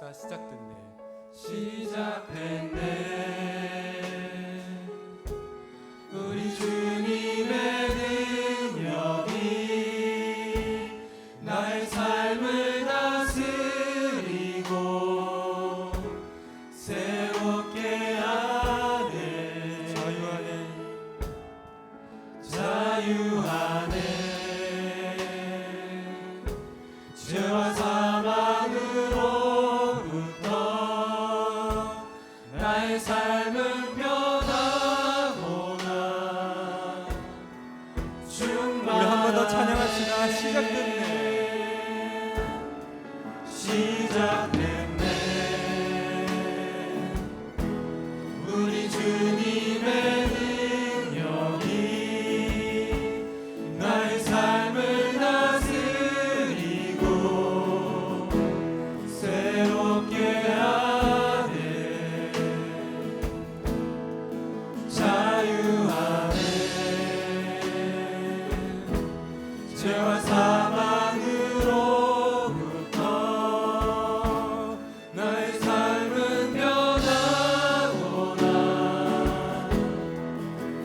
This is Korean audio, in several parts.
찬양합시다. 시작됐네. 시작됐네. 우리 주님의 능력이 나의 삶을 다스리고 새롭게 하네. 자유하네. 죄와 사망으로부터 나의 삶은 변하구나. 우리 한 번 더 찬양합시다. 시작됐네. 시작됐네. 우리 주님의 능력이 나의 삶을 다스리고 새롭게 하네. 자유하네. 죄와 사망으로부터 나의 삶은 변하구나.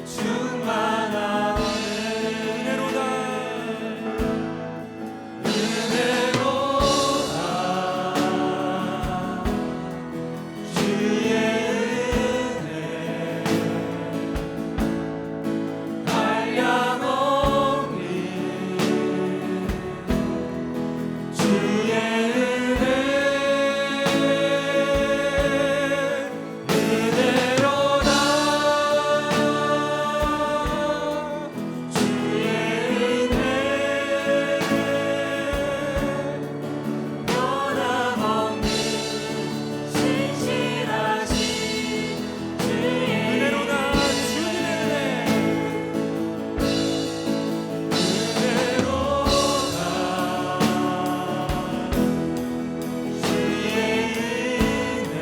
충만하네. 은혜로다. 주의 은혜 한량없니. 주의 은혜로다. 주의 은혜 변함없는 신실하신 주의 은혜로다. 주님의 은혜로다. 주의 은혜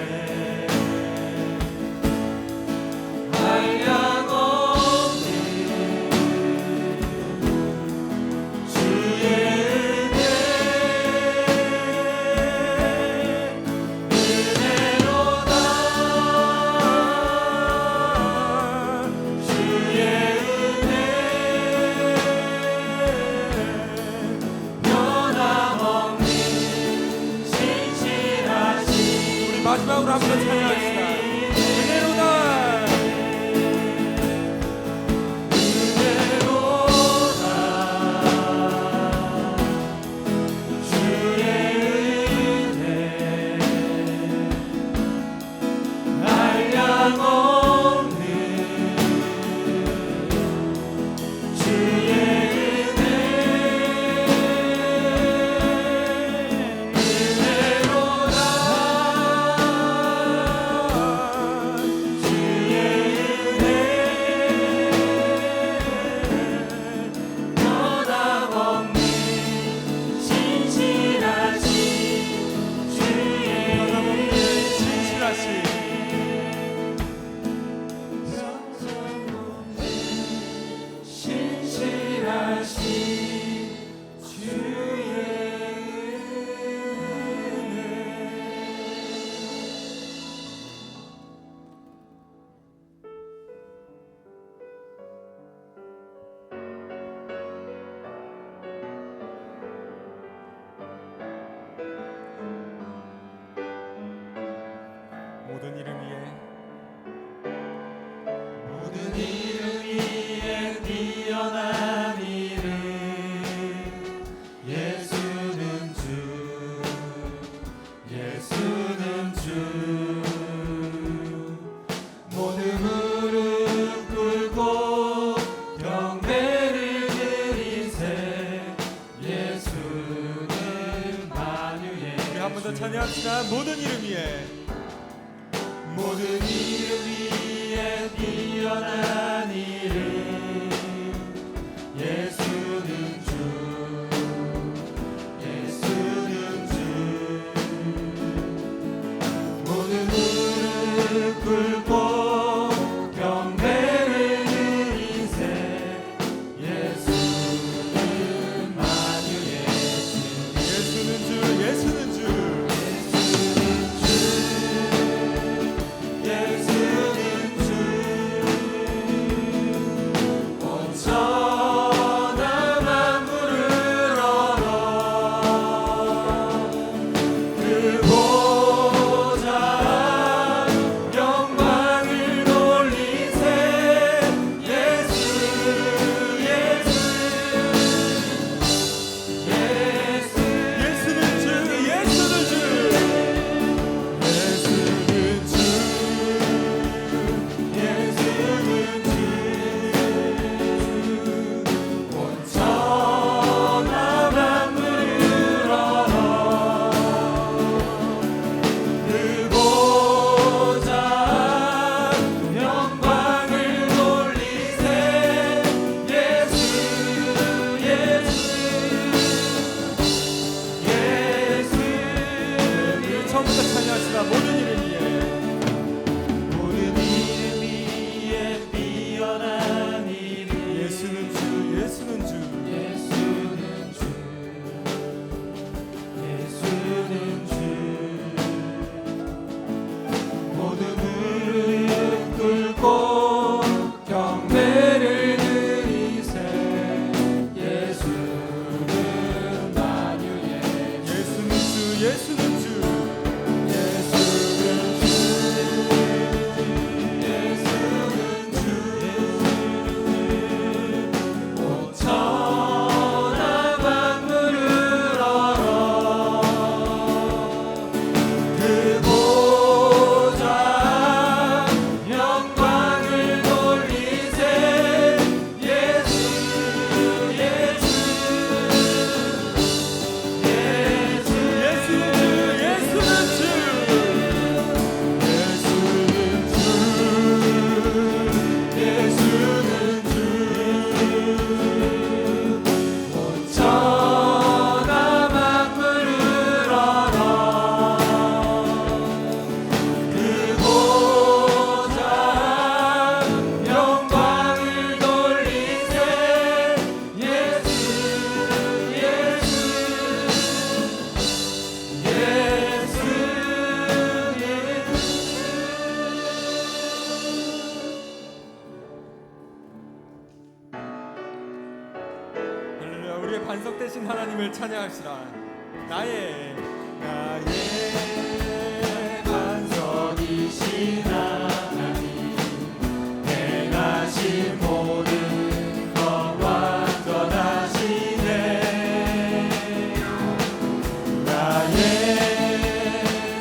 한량없는 주의 은혜로다. 주의 은혜 변함없는 신실하신 우리 마지막으로 한 번 더 찬양합시다. 은혜로다. 은혜로다. 주의 은혜 한량없는 주의 은혜 은혜로다. 주의 은혜 변함없는 신실하신 주의 신실하신 신실하신 주의 은혜. 모든 이름 위에 모든 이름 위에 뛰어난 이름 예수는 주. 예수는 주. 모든 무릎 꿇고 경배를 드리세. 예수는 만유의 우리 한 번 더 찬양합시다. 모든 이름 위에 모든 이름 위에 뛰어난 이름 예수는 주. 예수는 주. 모든 무릎 꿇고 경배를 드리세. 예수는 만유의 주. 예수는 주. 예수는 주. 예수는 반석 되신 하나님을 찬양합시다. 나의 반석이신 하나님, 행하신 모든 것 완전하시네. 나의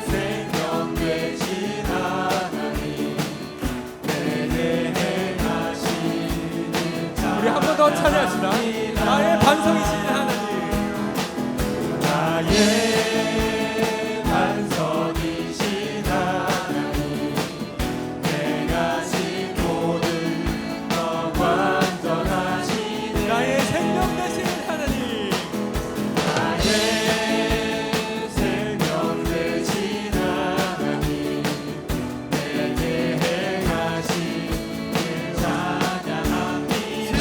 생명 되신 하나님, 내게 행하시는 자. 우리 한 번 더 찬양합시다. 나의 반석이신 하나님, 나의 반석이신 하나님, 행하신 모든 것 완전하시네. 나의 생명 되신 하나님, 나의 생명 되신 하나님, 내게 행하신 찬양합니다.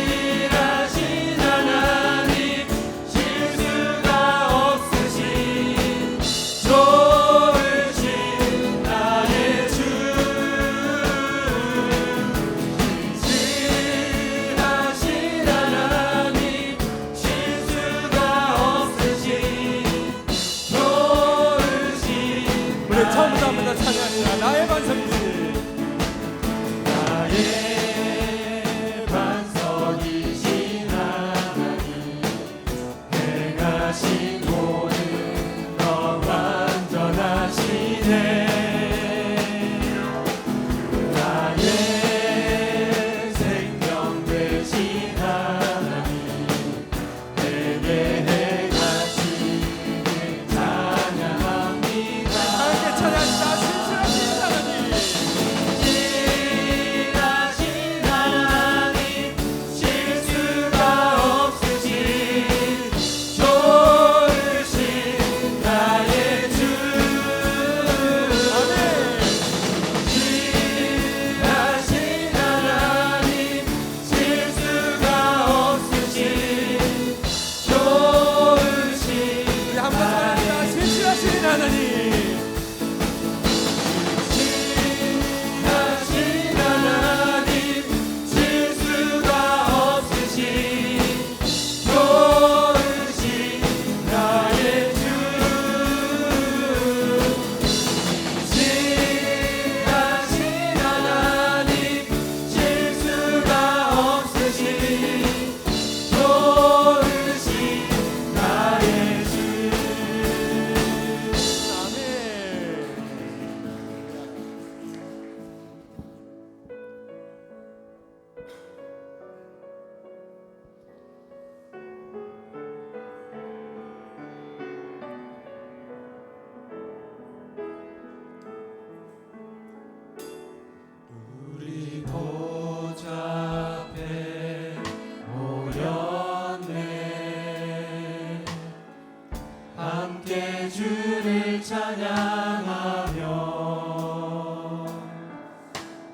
진실하신 하나님, 실수가 없으신 좋으신 나의 주, 진실하신 하나님, 실수가 없으신 좋으신 우리 처음부터 한 번 더 찬양합시다. 나의 반석이신 나의 반석이신 하나님, 행하신 모든 것 완전하시네. 나의 생명 되신 하나님, 내게 행하시는 찬양합니다. 함께 찬양합시다. 진실하신 하나님, 진실하신 하나님, 실수가 없으신 좋으신 나의 주, 아멘. 진실하신 하나님, 실수가 없으신 좋으신 우리 한 번 찬양합시다. 진실하신 하나님, 하신 하나님, 실수가 없으신 좋으신 나의 주, 진실하신 하나님, 실수가 없으신 좋으신 나의 주. 아멘. 우리 보좌 앞에 모였네. 함께 주를 찬양하며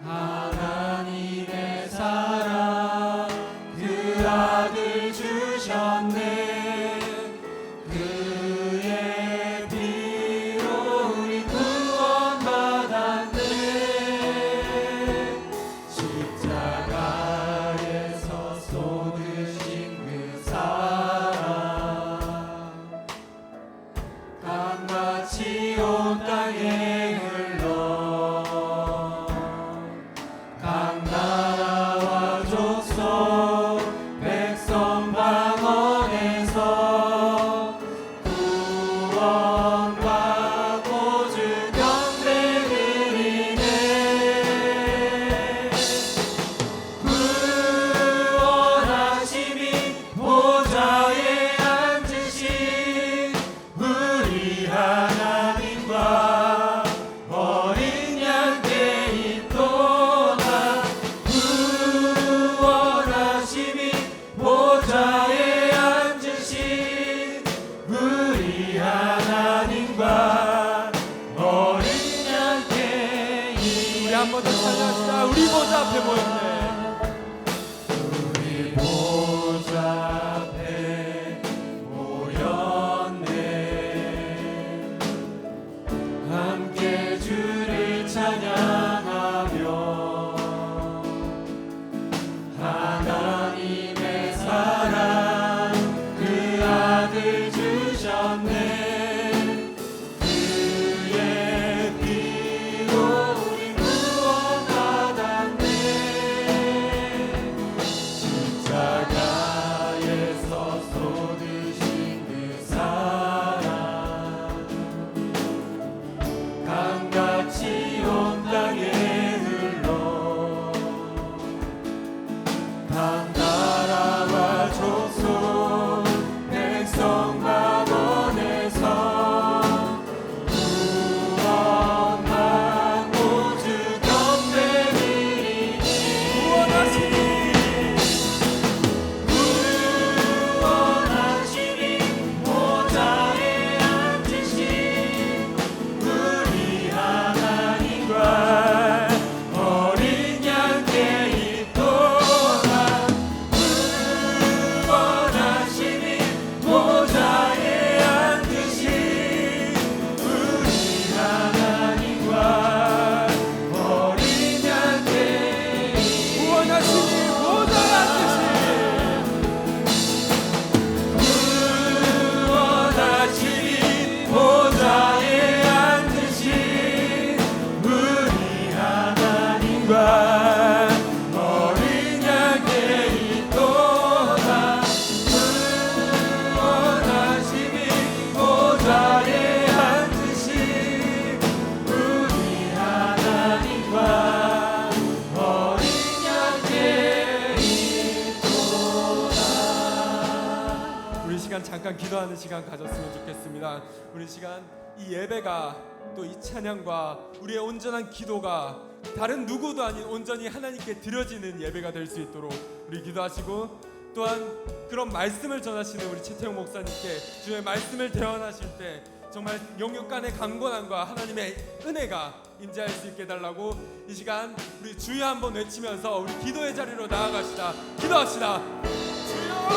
하나님의 사랑 그 아들 주셨네. 그의 피로 우리 구원받았네. 십자가에서 쏟으신 그 사랑, 강같이 온 땅에 흘러 강나라와 족속 백성 방언에서 구원받고 주 경배 드리네. 구원하심이 보좌에 앉으신 우리 하나님과 어린 양께 있도다. 구원하심이 보좌에 앉으신 우리 하나님과 어린 양께 우리 한 번 더 찬양합시다. 우리 보좌 앞에 모였네. 우리 보좌 앞에 모였네. 함께 주를 찬양하며 각 나라와 족속 백성 가운데서 구원만 오직 경배드리니 구원하시니 보좌에 앉으신 우리 하나님과 어린 양께 있도다. 구원하시니 보좌에 앉으신 우리 하나님과 어린 양께 구원하시니 보좌에 앉으신 구원하시니 보좌에 앉으신 우리 하나님과 어린 양께 있도다. 구원하시니 보좌에 앉으신 우리 하나님과 어린 양께 있도다. 우리 시간 잠깐 기도하는 시간 가졌으면 좋겠습니다. 우리 시간 이 예배가 또 이 찬양과 우리의 온전한 기도가 다른 누구도 아닌 온전히 하나님께 드려지는 예배가 될 수 있도록 우리 기도하시고, 또한 그런 말씀을 전하시는 우리 최태용 목사님께 주의 말씀을 대언하실 때 정말 영육 간의 강건함과 하나님의 은혜가 임재할 수 있게 해달라고 이 시간 우리 주여 한번 외치면서 우리 기도의 자리로 나아가시다. 기도합시다. 주여!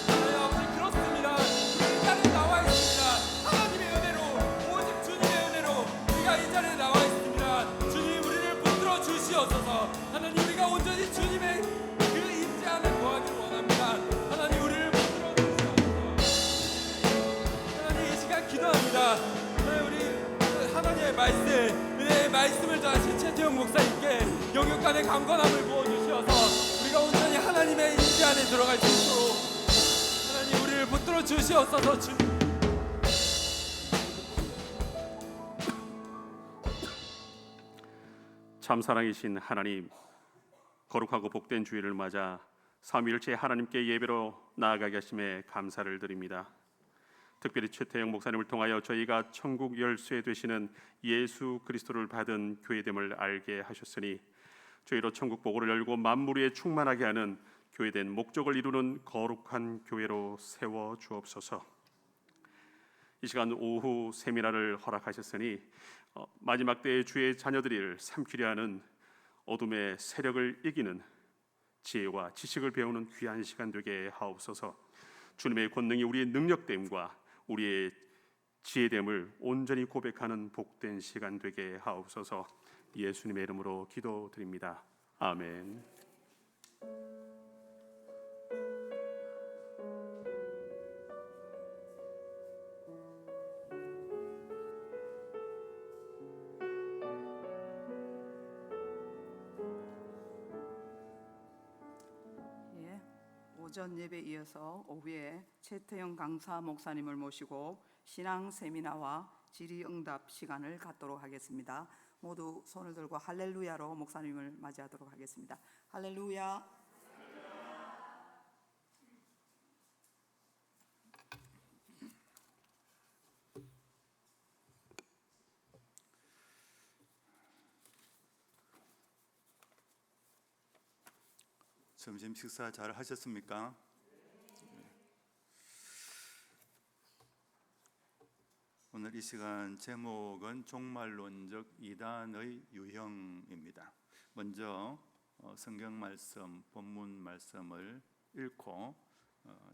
하나님 아버지, 그렇습니다. 우리 이 자리에 나와 있습니다. 하나님의 은혜로, 오직 주님의 은혜로 우리가 이 자리에 나와 있습니다. 주님, 우리를 붙들어 주시옵소서. 하나님, 우리가 온전히 주님의 그 임재 안에 거하기를 원합니다. 하나님, 우리를 붙들어 주시옵소서. 하나님, 이 시간 기도합니다. 하나님, 우리 하나님의 말씀, 은혜의 말씀을 전하신 최태용 목사님께 영육 간의 강건함을 부어주시어서 우리가 온전히 하나님의 임재 안에 들어갈 수 있도록 하나님, 우리를 붙들어 주시옵소서. 주님, 참 사랑이신 하나님, 거룩하고 복된 주일을 맞아 삼위일체 하나님께 예배로 나아가게 하심에 감사를 드립니다. 특별히 최태영 목사님을 통하여 저희가 천국 열쇠 되시는 예수 그리스도를 받은 교회됨을 알게 하셨으니 저희로 천국 보고를 열고 만물 위에 충만하게 하는 교회된 목적을 이루는 거룩한 교회로 세워 주옵소서. 이 시간 오후 세미나를 허락하셨으니 마지막 때의 주의 자녀들을 삼키려 하는 어둠의 세력을 이기는 지혜와 지식을 배우는 귀한 시간 되게 하옵소서. 주님의 권능이 우리의 능력됨과 우리의 지혜됨을 온전히 고백하는 복된 시간 되게 하옵소서. 예수님의 이름으로 기도드립니다. 아멘. 오전 예배에 이어서 오후에 최태영 강사 목사님을 모시고 신앙 세미나와 질의응답 시간을 갖도록 하겠습니다. 모두 손을 들고 할렐루야로 목사님을 맞이하도록 하겠습니다. 할렐루야. 점심 식사 잘 하셨습니까? 오늘 이 시간 제목은 종말론적 이단의 유형입니다. 먼저 성경 말씀, 본문 말씀을 읽고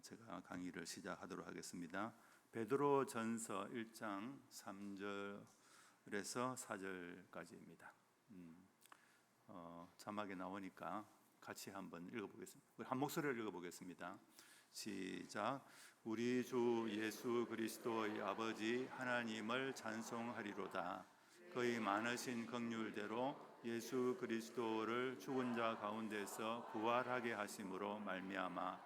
제가 강의를 시작하도록 하겠습니다. 베드로 전서 1장 3절에서 4절까지입니다. 자막에 나오니까 같이 한번 읽어보겠습니다. 한 목소리를 읽어보겠습니다. 시작. 우리 주 예수 그리스도의 아버지 하나님을 찬송하리로다. 그의 많으신 긍휼대로 예수 그리스도를 죽은 자 가운데서 부활하게 하심으로 말미암아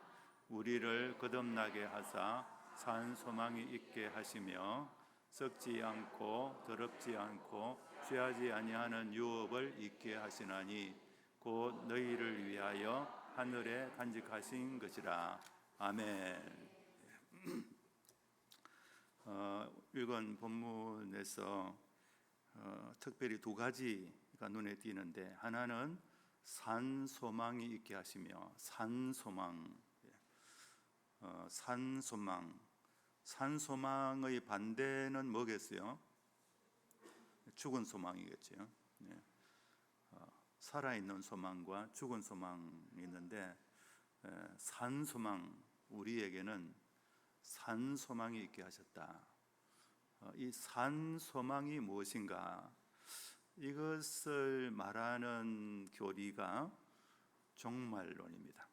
우리를 거듭나게 하사 산 소망이 있게 하시며 썩지 않고 더럽지 않고 취하지 아니하는 유업을 있게 하시나니 곧 너희를 위하여 하늘에 간직하신 것이라. 아멘. 읽은 본문에서 특별히 두 가지가 눈에 띄는데, 하나는 산 소망이 있게 하시며, 산 소망, 산 소망. 산 소망의 반대는 뭐겠어요? 죽은 소망이겠죠. 네. 살아있는 소망과 죽은 소망이 있는데, 산 소망, 우리에게는 산 소망이 있게 하셨다. 이 산 소망이 무엇인가? 이것을 말하는 교리가 종말론입니다.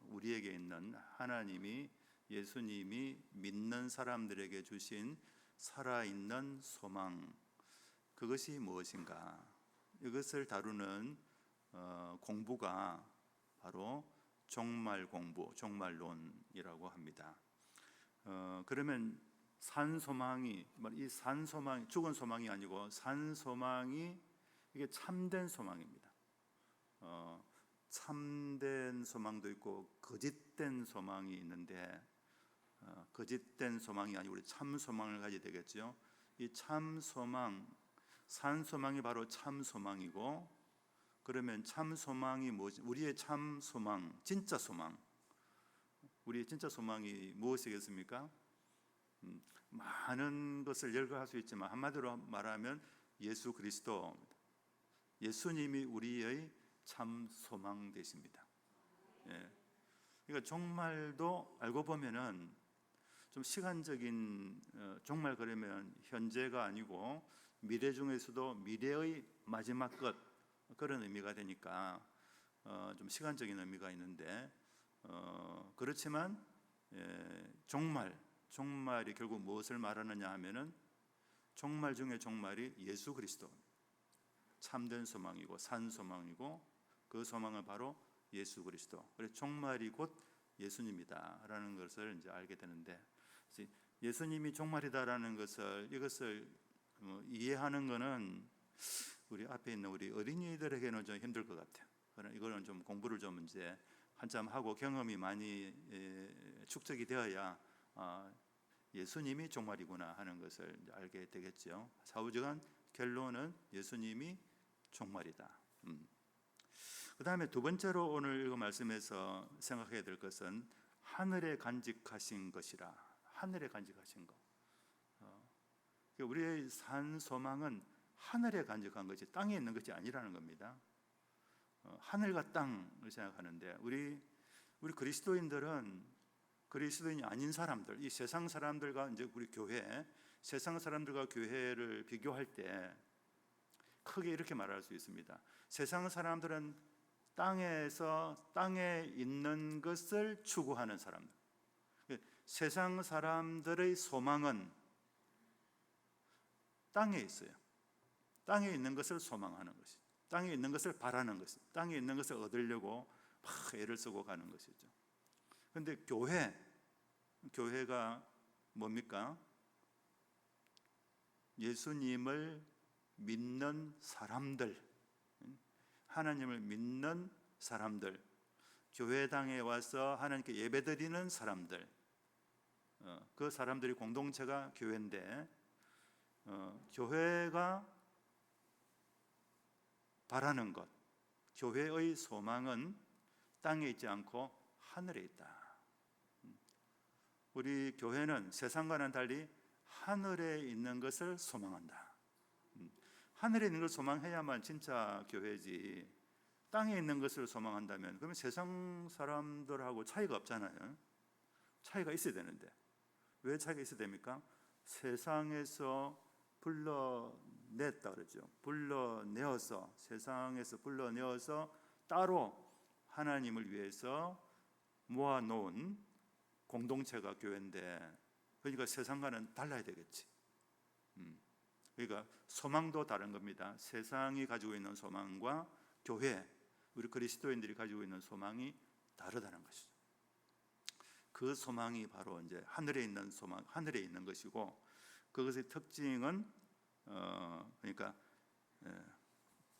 우리에게 있는 하나님이, 예수님이 믿는 사람들에게 주신 살아있는 소망, 그것이 무엇인가? 이것을 다루는 공부가 바로 종말 공부, 종말론이라고 합니다. 그러면 산 소망이, 이 산 소망, 죽은 소망이 아니고 산 소망이 이게 참된 소망입니다. 참된 소망도 있고 거짓된 소망이 있는데, 거짓된 소망이 아니고 우리 참 소망을 가지게 되겠죠. 이 참 소망, 산 소망이 바로 참 소망이고, 그러면 참 소망이 뭐지? 우리의 참 소망, 진짜 소망, 우리의 진짜 소망이 무엇이겠습니까? 많은 것을 열거할 수 있지만 한마디로 말하면 예수 그리스도입니다. 예수님이 우리의 참 소망 되십니다. 예. 그러니까 종말도 알고 보면은 좀 시간적인, 종말 그러면 현재가 아니고 미래 중에서도 미래의 마지막 것, 그런 의미가 되니까 좀 시간적인 의미가 있는데, 그렇지만 종말이 결국 무엇을 말하느냐 하면은, 종말 중에 종말이 예수 그리스도, 참된 소망이고 산 소망이고, 그 소망은 바로 예수 그리스도. 그래서 종말이 곧 예수님이다라는 것을 이제 알게 되는데, 예수님이 종말이다라는 것을, 이것을 이해하는 것은 우리 앞에 있는 우리 어린이들에게는 좀 힘들 것 같아요. 그러나 이거는 좀 공부를 좀 이제 한참 하고 경험이 많이 축적이 되어야 예수님이 종말이구나 하는 것을 이제 알게 되겠죠. 사후적인 결론은 예수님이 종말이다. 그 다음에 두 번째로 오늘 읽은 말씀에서 생각해야 될 것은 하늘에 간직하신 것이라. 하늘에 간직하신 것. 우리의 산 소망은 하늘에 간직한 것이, 땅에 있는 것이 아니라는 겁니다. 하늘과 땅을 생각하는데, 우리 그리스도인들은, 그리스도인이 아닌 사람들, 이 세상 사람들과 이제 우리 교회, 세상 사람들과 교회를 비교할 때 크게 이렇게 말할 수 있습니다. 세상 사람들은 땅에 있는 것을 추구하는 사람들. 세상 사람들의 소망은 땅에 있어요. 땅에 있는 것을 소망하는 것이, 땅에 있는 것을 바라는 것이, 땅에 있는 것을 얻으려고 막 애를 쓰고 가는 것이죠. 그런데 교회가 뭡니까? 예수님을 믿는 사람들, 하나님을 믿는 사람들, 교회당에 와서 하나님께 예배드리는 사람들, 그 사람들이 공동체가 교회인데, 교회가 바라는 것, 교회의 소망은 땅에 있지 않고 하늘에 있다. 우리 교회는 세상과는 달리 하늘에 있는 것을 소망한다. 하늘에 있는 것을 소망해야만 진짜 교회지, 땅에 있는 것을 소망한다면 그러면 세상 사람들하고 차이가 없잖아요. 차이가 있어야 되는데 왜 차이가 있어야 됩니까? 세상에서 불러냈다 그러죠. 불러내어서, 세상에서 불러내어서 따로 하나님을 위해서 모아놓은 공동체가 교회인데, 그러니까 세상과는 달라야 되겠지. 그러니까 소망도 다른 겁니다. 세상이 가지고 있는 소망과 교회, 우리 그리스도인들이 가지고 있는 소망이 다르다는 것이죠. 그 소망이 바로 이제 하늘에 있는 소망, 하늘에 있는 것이고, 그것의 특징은 그러니까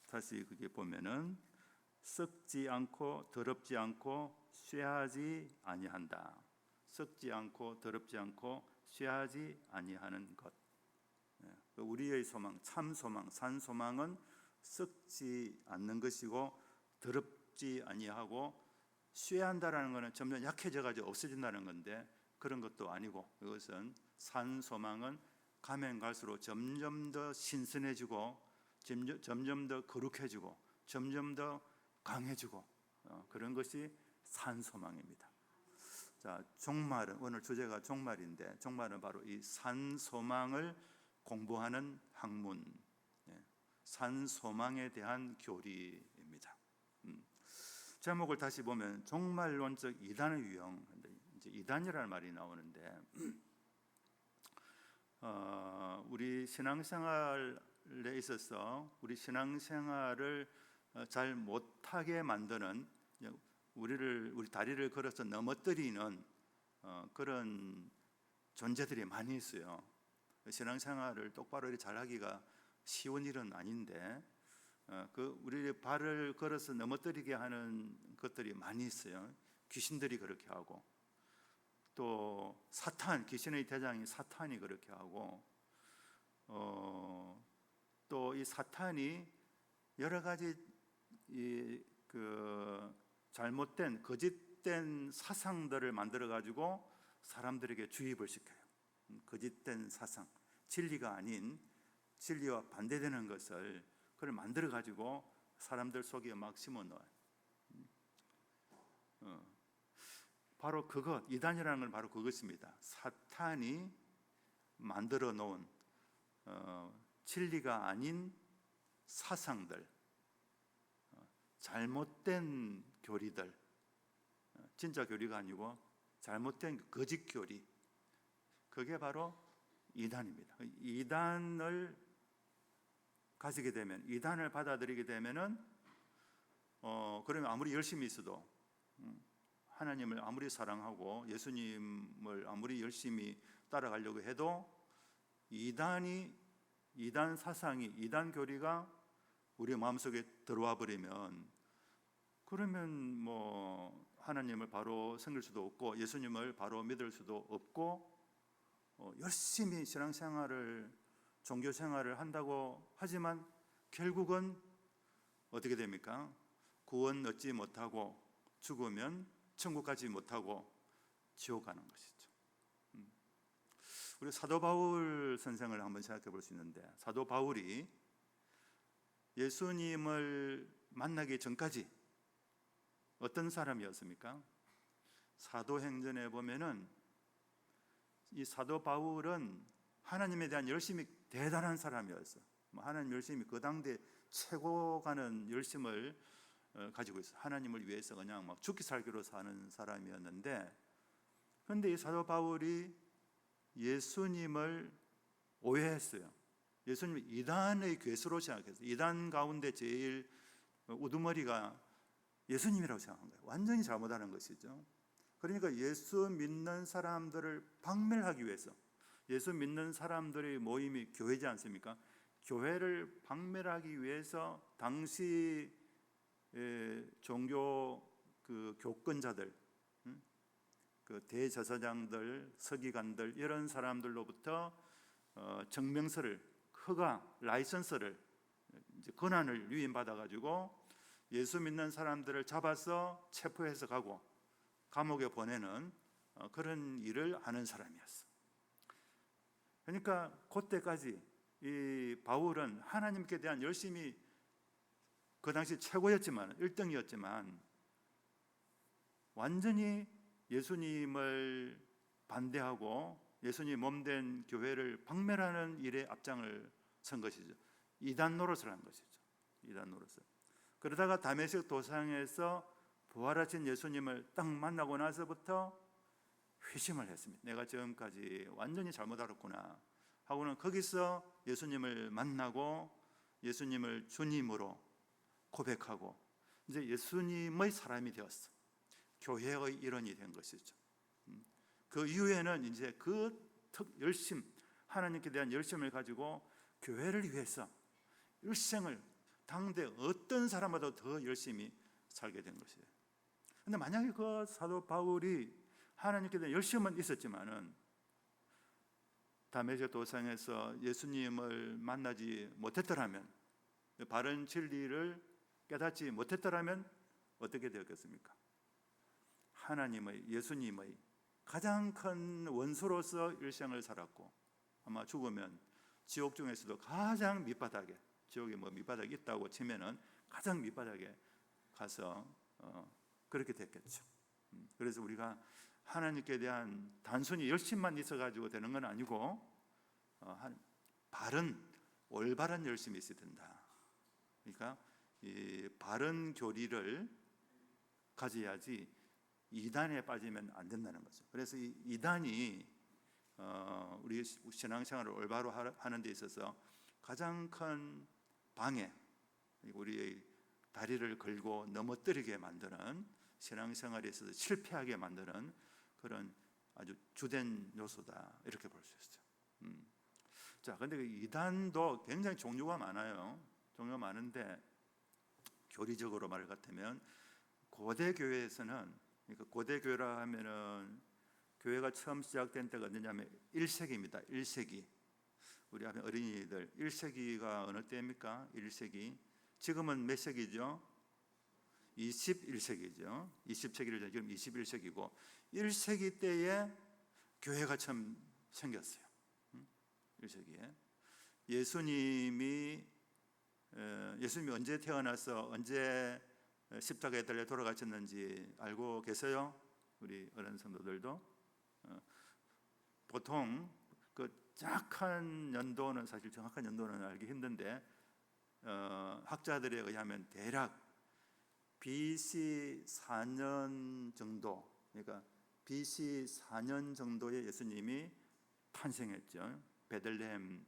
다시 그게 보면은 썩지 않고 더럽지 않고 쇠하지 아니한다. 썩지 않고 더럽지 않고 쇠하지 아니하는 것. 우리의 소망, 참 소망, 산 소망은 썩지 않는 것이고 더럽지 아니하고 쇠한다라는 것은 점점 약해져 가지고 없어진다는 건데 그런 것도 아니고 이것은 산 소망은 가면 갈수록 점점 더 신선해지고 점점 더 거룩해지고 점점 더 강해지고 그런 것이 산 소망입니다. 자, 종말은 오늘 주제가 종말인데 종말은 바로 이 산 소망을 공부하는 학문, 산 소망에 대한 교리입니다. 제목을 다시 보면 종말론적 이단의 유형, 이제 이단이라는 말이 나오는데 우리 신앙생활에 있어서 우리 신앙생활을 잘 못하게 만드는 우리 다리를 걸어서 넘어뜨리는 그런 존재들이 많이 있어요. 신앙생활을 똑바로 잘하기가 쉬운 일은 아닌데 우리 발을 걸어서 넘어뜨리게 하는 것들이 많이 있어요. 귀신들이 그렇게 하고 또 사탄, 귀신의 대장인 사탄이 그렇게 하고 또 이 사탄이 여러 가지 잘못된 거짓된 사상들을 만들어 가지고 사람들에게 주입을 시켜요. 거짓된 사상, 진리가 아닌 진리와 반대되는 것을 그걸 만들어 가지고 사람들 속에 막 심어 넣어요. 바로 그것, 이단이라는 건 바로 그것입니다. 사탄이 만들어 놓은 진리가 아닌 사상들, 잘못된 교리들, 진짜 교리가 아니고 잘못된 거짓 교리, 그게 바로 이단입니다. 이단을 가지게 되면, 이단을 받아들이게 되면은 그러면 아무리 열심히 있어도 하나님을 아무리 사랑하고 예수님을 아무리 열심히 따라가려고 해도 이단 사상이, 이단 교리가 우리 마음속에 들어와 버리면 그러면 뭐 하나님을 바로 섬길 수도 없고 예수님을 바로 믿을 수도 없고 열심히 신앙생활을 종교생활을 한다고 하지만 결국은 어떻게 됩니까? 구원 얻지 못하고 죽으면 천국 가지 못하고 지옥 가는 것이죠. 우리 사도 바울 선생을 한번 생각해 볼 수 있는데 사도 바울이 예수님을 만나기 전까지 어떤 사람이었습니까? 사도행전에 보면은 이 사도 바울은 하나님에 대한 열심이 대단한 사람이었어. 하나님 열심이 그 당대 최고 가는 열심을 가지고 있어. 하나님을 위해서 그냥 막 죽기 살기로 사는 사람이었는데, 그런데 이 사도 바울이 예수님을 오해했어요. 예수님을 이단의 괴수로 생각했어요. 이단 가운데 제일 우두머리가 예수님이라고 생각한 거예요. 완전히 잘못하는 것이죠. 그러니까 예수 믿는 사람들을 박멸하기 위해서, 예수 믿는 사람들의 모임이 교회지 않습니까? 교회를 박멸하기 위해서 당시 종교 교권자들, 그 대제사장들, 서기관들 이런 사람들로부터 증명서를, 허가, 라이선스를, 이제 권한을 유인받아 가지고 예수 믿는 사람들을 잡아서 체포해서 가고 감옥에 보내는 그런 일을 하는 사람이었어. 그러니까 그때까지 이 바울은 하나님께 대한 열심이 그 당시 최고였지만 1등이었지만 완전히 예수님을 반대하고 예수님 몸된 교회를 박멸하는 일에 앞장을 선 것이죠. 이단 노릇을 한 것이죠. 이단 노릇을. 그러다가 다메섹 도상에서 부활하신 예수님을 딱 만나고 나서부터 회심을 했습니다. 내가 지금까지 완전히 잘못 알았구나 하고는 거기서 예수님을 만나고 예수님을 주님으로 고백하고 이제 예수님의 사람이 되었어. 교회의 일원이 된 것이죠. 그 이후에는 이제 그 열심, 하나님께 대한 열심을 가지고 교회를 위해서 일생을 당대 어떤 사람보다 더 열심히 살게 된 것이에요. 근데 만약에 그 사도 바울이 하나님께 대한 열심은 있었지만은 다메섹 도상에서 예수님을 만나지 못했더라면, 바른 진리를 깨닫지 못했더라면 어떻게 되었겠습니까? 하나님의, 예수님의 가장 큰 원수로서 일생을 살았고, 아마 죽으면 지옥 중에서도 가장 밑바닥에, 지옥에 뭐 밑바닥이 있다고 치면은 가장 밑바닥에 가서 그렇게 됐겠죠. 그래서 우리가 하나님께 대한 단순히 열심만 있어가지고 되는 건 아니고 바른, 올바른 열심이 있어야 된다. 그러니까 이 바른 교리를 가져야지 이단에 빠지면 안 된다는 거죠. 그래서 이 이단이 우리 신앙생활을 올바로 하는 데 있어서 가장 큰 방해, 우리의 다리를 걸고 넘어뜨리게 만드는, 신앙생활에 있어서 실패하게 만드는 그런 아주 주된 요소다, 이렇게 볼 수 있어요. 자, 근데 그 이단도 굉장히 종류가 많아요. 종류가 많은데 교리적으로 말 같으면 고대 교회에서는, 그러니까 고대 교회라 하면은 교회가 처음 시작된 때가 언제냐면 1세기입니다. 1세기. 우리 앞에 어린이들 1세기가 어느 때입니까? 1세기. 지금은 몇 세기죠? 21세기죠. 20세기를 지금 21세기고 1세기 때에 교회가 처음 생겼어요. 1세기에 예수님이 언제 태어나서 언제 십자가에 달려 돌아가셨는지 알고 계세요? 우리 어린 성도들도 보통 그 정확한 연도는, 사실 정확한 연도는 알기 힘든데 학자들에 의하면 대략 BC 4년 정도, 그러니까 BC 4년 정도에 예수님이 탄생했죠. 베들레헴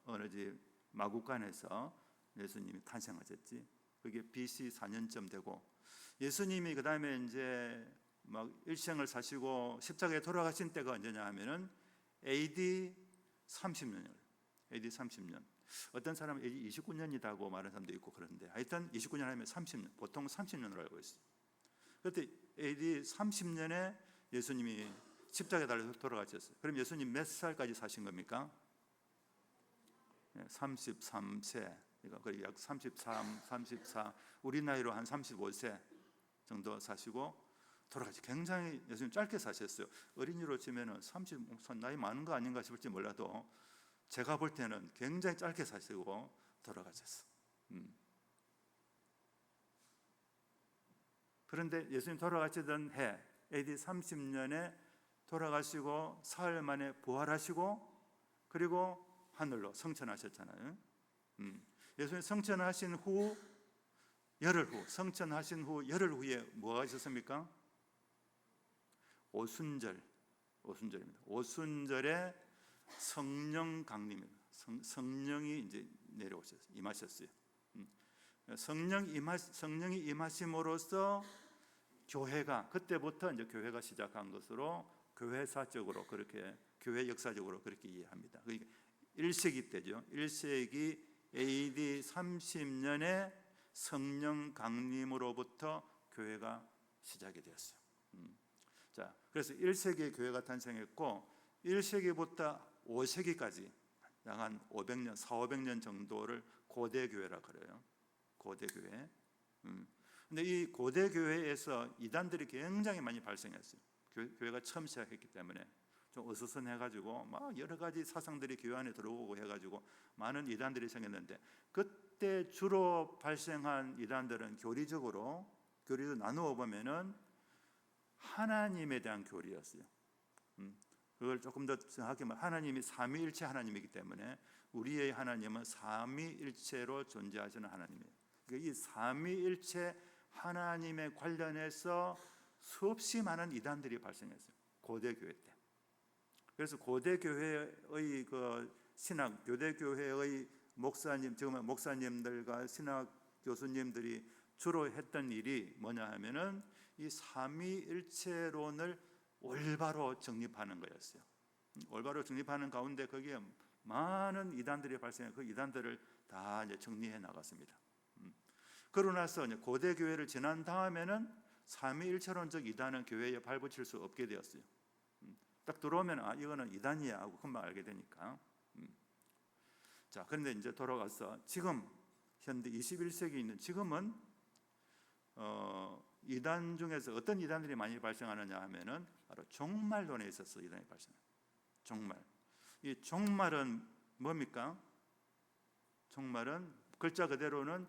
어느 집 마구간에서 예수님이 탄생하셨지. 그게 BC 4년쯤 되고, 예수님이 그 다음에 이제 막 일생을 사시고 십자가에 돌아가신 때가 언제냐 하면은 AD 30년이에요. AD 30년. 어떤 사람은 AD 29년이라고 말하는 사람도 있고 그런데, 하여튼 29년 하면 30년, 보통 30년으로 알고 있어요. 그때 AD 30년에 예수님이 십자가에 달려 돌아가셨어요. 그럼 예수님 몇 살까지 사신 겁니까? 33세. 그러니까 약 33, 34, 우리 나이로 한 35세 정도 사시고 돌아가시. 굉장히 예수님 짧게 사셨어요. 어린이로 치면은 30 나이 많은 거 아닌가 싶을지 몰라도 제가 볼 때는 굉장히 짧게 사시고 돌아가셨어. 그런데 예수님 돌아가시던 해 AD 30년에 돌아가시고 사흘 만에 부활하시고 그리고 하늘로 성천하셨잖아요. 예수님 성천하신 후 열흘 후, 성천하신 후 열흘 후에 뭐가 있었습니까? 오순절입니다. 오순절에 성령 강림입니다. 성령이 이제 내려오셨어요. 임하셨어요. 성령이 임하심으로써 교회가, 그때부터 이제 교회가 시작한 것으로 교회사적으로 그렇게, 교회 역사적으로 그렇게 이해합니다. 그러니까 1세기 때죠. 1세기 AD 30년에 성령 강림으로부터 교회가 시작이 되었어요. 자, 그래서 1세기에 교회가 탄생했고 1세기부터 5세기까지 약 한 500년, 4,500년 정도를 고대 교회라 그래요. 고대 교회. 근데 이 고대 교회에서 이단들이 굉장히 많이 발생했어요. 교회가 처음 시작했기 때문에 좀 어수선해가지고 막 여러 가지 사상들이 교회 안에 들어오고 해가지고 많은 이단들이 생겼는데, 그때 주로 발생한 이단들은 교리적으로 나누어 보면은 하나님에 대한 교리였어요. 그걸 조금 더 정확히 말하면 하나님이 삼위일체 하나님이기 때문에 우리의 하나님은 삼위일체로 존재하시는 하나님이에요. 그러니까 이 삼위일체 하나님에 관련해서 수없이 많은 이단들이 발생했어요. 고대 교회 때. 그래서 고대 교회의 그 신학, 고대 교회의 목사님, 지금 목사님들과 신학 교수님들이 주로 했던 일이 뭐냐 하면은 이 삼위일체론을 올바로 정립하는 거였어요. 올바로 정립하는 가운데 거기에 많은 이단들이 발생해 그 이단들을 다 이제 정리해 나갔습니다. 그러고 나서 이제 고대 교회를 지난 다음에는 삼위일체론적 이단은 교회에 발붙일 수 없게 되었어요. 딱 들어오면 이거는 이단이야 하고 금방 알게 되니까. 자, 그런데 이제 돌아가서 지금 현대 21세기에 있는 지금은 이단 중에서 어떤 이단들이 많이 발생하느냐 하면은 바로 종말론에 있어서 이단이 발생해요. 종말. 이 종말은 뭡니까? 종말은 글자 그대로는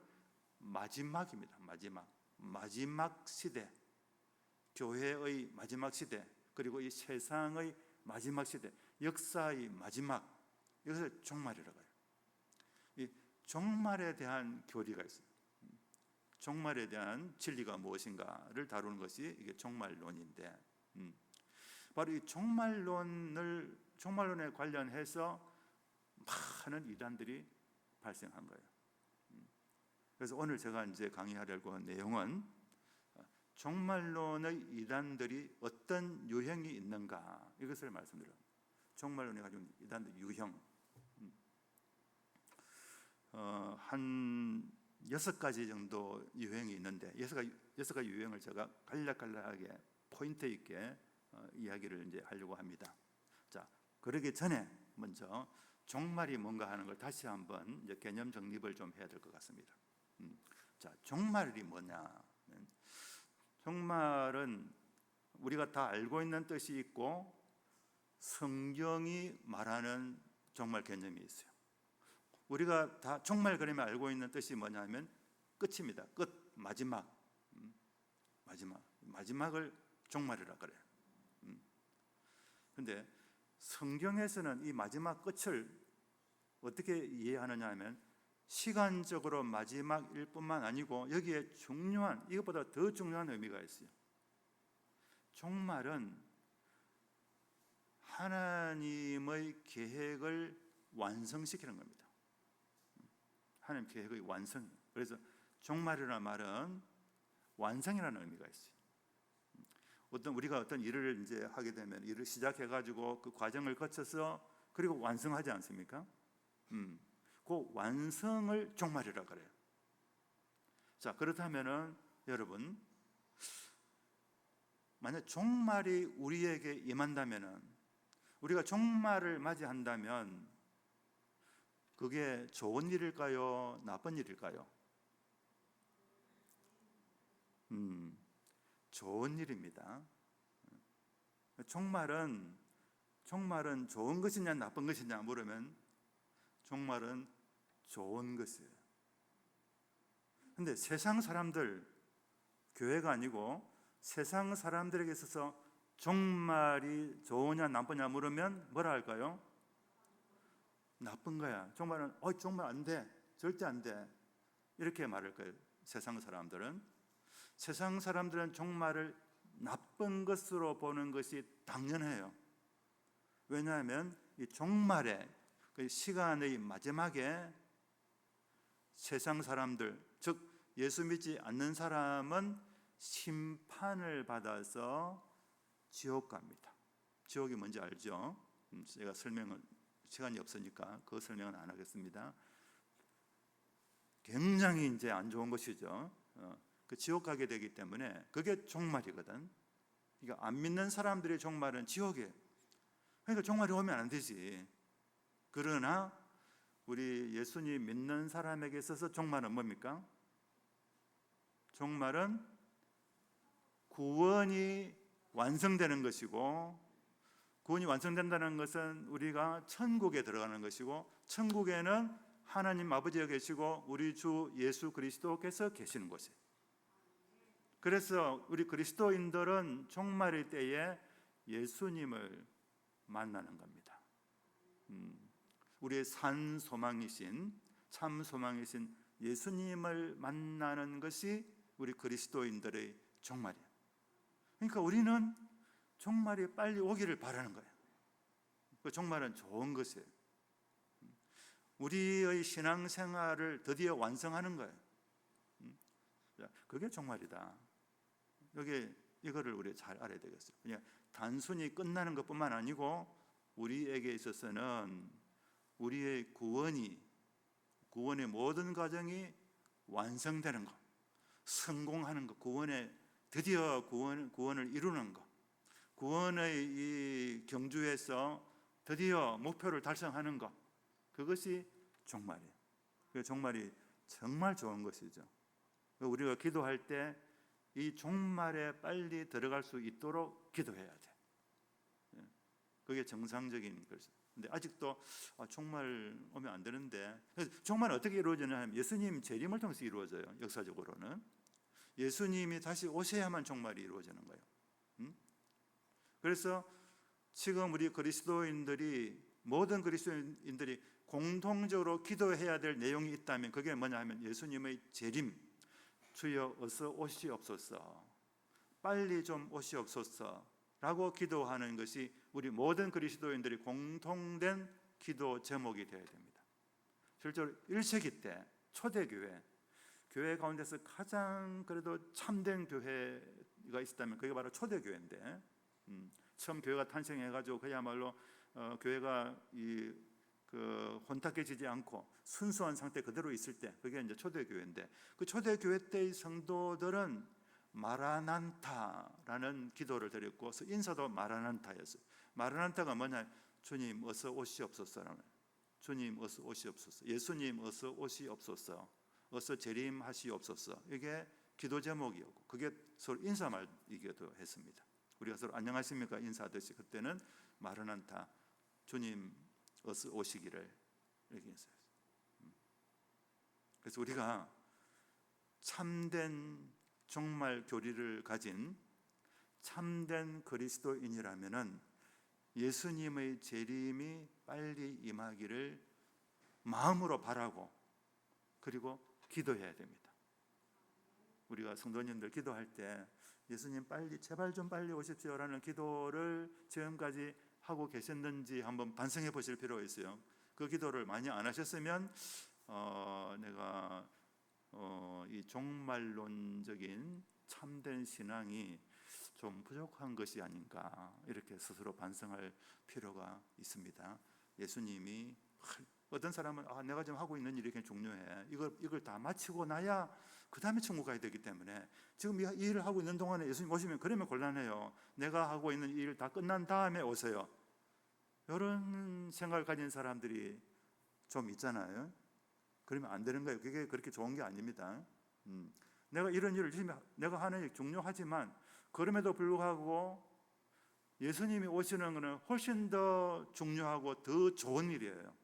마지막입니다. 마지막 시대, 교회의 마지막 시대, 그리고 이 세상의 마지막 시대, 역사의 마지막, 이것을 종말이라고 해요. 이 종말에 대한 교리가 있어요. 종말에 대한 진리가 무엇인가를 다루는 것이 이게 종말론인데, 바로 이 종말론에 관련해서 많은 이단들이 발생한 거예요. 그래서 오늘 제가 이제 강의하려고 한 내용은 종말론의 이단들이 어떤 유형이 있는가, 이것을 말씀드려요. 종말론에 가지고 이단들 유형, 한 6가지 정도 유형이 있는데 6가지 유형을 제가 간략하게 포인트 있게 이야기를 이제 하려고 합니다. 자, 그러기 전에 먼저 종말이 뭔가 하는 걸 다시 한번 이제 개념 정립을 좀 해야 될 것 같습니다. 자, 종말이 뭐냐? 종말은 우리가 다 알고 있는 뜻이 있고 성경이 말하는 종말 개념이 있어요. 우리가 다 종말 그림에 알고 있는 뜻이 뭐냐면 끝입니다. 끝, 마지막을 종말이라 그래요. 그런데 성경에서는 이 마지막 끝을 어떻게 이해하느냐 하면 시간적으로 마지막일 뿐만 아니고 여기에 이것보다 더 중요한 의미가 있어요. 종말은 하나님의 계획을 완성시키는 겁니다. 하나님 계획의 완성. 그래서 종말이라는 말은 완성이라는 의미가 있어요. 우리가 어떤 일을 이제 하게 되면 일을 시작해 가지고 그 과정을 거쳐서 그리고 완성하지 않습니까? 그 완성을 종말이라 그래요. 자, 그렇다면은 여러분, 만약 종말이 우리에게 임한다면은, 우리가 종말을 맞이한다면 그게 좋은 일일까요? 나쁜 일일까요? 좋은 일입니다. 종말은 좋은 것이냐 나쁜 것이냐 물으면 종말은 좋은 것이에요. 근데 세상 사람들, 교회가 아니고 세상 사람들에게 있어서 종말이 좋으냐 나쁘냐 물으면 뭐라 할까요? 나쁜 거야. 종말은 정말 안 돼. 절대 안 돼. 이렇게 말할 거예요. 세상 사람들은 종말을 나쁜 것으로 보는 것이 당연해요. 왜냐하면 이 종말에, 그 시간의 마지막에 세상 사람들, 즉 예수 믿지 않는 사람은 심판을 받아서 지옥 갑니다. 지옥이 뭔지 알죠? 제가 시간이 없으니까 그 설명은 안 하겠습니다. 굉장히 이제 안 좋은 것이죠. 그 지옥 가게 되기 때문에 그게 종말이거든. 그러니까 안 믿는 사람들의 종말은 지옥이에요. 그러니까 종말이 오면 안 되지. 그러나 우리 예수님 믿는 사람에게 있어서 종말은 뭡니까? 종말은 구원이 완성되는 것이고, 구원이 완성된다는 것은 우리가 천국에 들어가는 것이고, 천국에는 하나님 아버지가 계시고 우리 주 예수 그리스도께서 계시는 곳이에요. 그래서 우리 그리스도인들은 종말의 때에 예수님을 만나는 겁니다. 우리의 산 소망이신, 참 소망이신 예수님을 만나는 것이 우리 그리스도인들의 종말이에요. 그러니까 우리는 종말이 빨리 오기를 바라는 거예요. 그 종말은 좋은 것이에요. 우리의 신앙생활을 드디어 완성하는 거예요. 그게 종말이다. 이거를 우리 잘 알아야 되겠어요. 그냥 단순히 끝나는 것뿐만 아니고 우리에게 있어서는 우리의 구원의 모든 과정이 완성되는 것, 성공하는 것, 드디어 구원을 이루는 것, 구원의 이 경주에서 드디어 목표를 달성하는 것, 그것이 종말이에요. 그 종말이 정말 좋은 것이죠. 우리가 기도할 때 이 종말에 빨리 들어갈 수 있도록 기도해야 돼. 그게 정상적인 것이죠. 근데 아직도 종말 오면 안 되는데, 종말은 어떻게 이루어지냐면 예수님 재림을 통해서 이루어져요. 역사적으로는 예수님이 다시 오셔야만 종말이 이루어지는 거예요. 그래서 지금 우리 모든 그리스도인들이 공통적으로 기도해야 될 내용이 있다면 그게 뭐냐 하면 예수님의 재림, 주여 어서 오시옵소서, 빨리 좀 오시옵소서 라고 기도하는 것이 우리 모든 그리스도인들이 공통된 기도 제목이 되어야 됩니다. 실제로 1세기 때 초대교회, 교회 가운데서 가장 그래도 참된 교회가 있었다면 그게 바로 초대교회인데, 처음 교회가 탄생해가지고 그야말로 교회가 혼탁해지지 않고 순수한 상태 그대로 있을 때, 그게 이제 초대교회인데, 그 초대교회 때의 성도들은 마라난타라는 기도를 드렸고, 인사도 마라난타였어요. 마라난타가 뭐냐? 주님 어서 오시옵소서라는, 주님 어서 오시옵소서, 예수님 어서 오시옵소서, 어서 재림하시옵소서. 이게 기도 제목이었고, 그게 서로 인사 말이기도 했습니다. 우리가 서로 안녕하십니까 인사하듯이 그때는 마라난타, 주님 어서 오시기를 이렇게 했어요. 그래서 우리가 참된 종말 교리를 가진 참된 그리스도인이라면은 예수님의 재림이 빨리 임하기를 마음으로 바라고 그리고 기도해야 됩니다. 우리가 성도님들 기도할 때 예수님 빨리, 제발 좀 빨리 오십시오라는 기도를 지금까지 하고 계셨는지 한번 반성해 보실 필요가 있어요. 그 기도를 많이 안 하셨으면 내가 이 종말론적인 참된 신앙이 좀 부족한 것이 아닌가, 이렇게 스스로 반성할 필요가 있습니다. 예수님이, 어떤 사람은 내가 지금 하고 있는 일이 굉장히 중요해, 이걸 다 마치고 나야 그 다음에 천국 가야 되기 때문에 지금 이 일을 하고 있는 동안에 예수님 오시면 그러면 곤란해요. 내가 하고 있는 일 다 끝난 다음에 오세요. 이런 생각을 가진 사람들이 좀 있잖아요. 그러면 안 되는 거예요. 그게 그렇게 좋은 게 아닙니다. 내가 이런 일을 내가 하는 일이 중요하지만 그럼에도 불구하고 예수님이 오시는 것은 훨씬 더 중요하고 더 좋은 일이에요.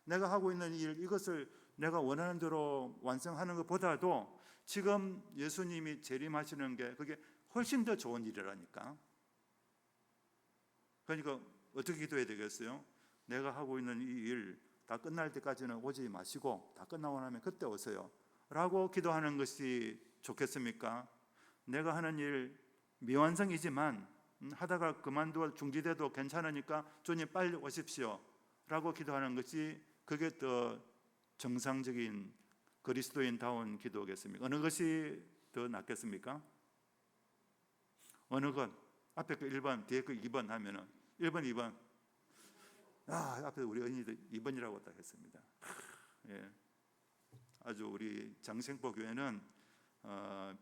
내가 하고 있는 일, 이것을 내가 원하는 대로 완성하는 것보다도 지금 예수님이 재림하시는 게 그게 훨씬 더 좋은 일이라니까. 그러니까 어떻게 기도해야 되겠어요? 내가 하고 있는 이 일 다 끝날 때까지는 오지 마시고 다 끝나고 나면 그때 오세요 라고 기도하는 것이 좋겠습니까? 내가 하는 일 미완성이지만 하다가 그만두어 중지돼도 괜찮으니까 주님 빨리 오십시오 라고 기도하는 것이, 그게 더 정상적인 그리스도인다운 기도겠습니까? 어느 것이 더 낫겠습니까? 어느 것? 앞에 그 1번, 뒤에 그 2번 하면은 1번, 2번. 앞에 우리 어린이들 2번이라고 딱 했습니다. 예. 아주 우리 장생포 교회는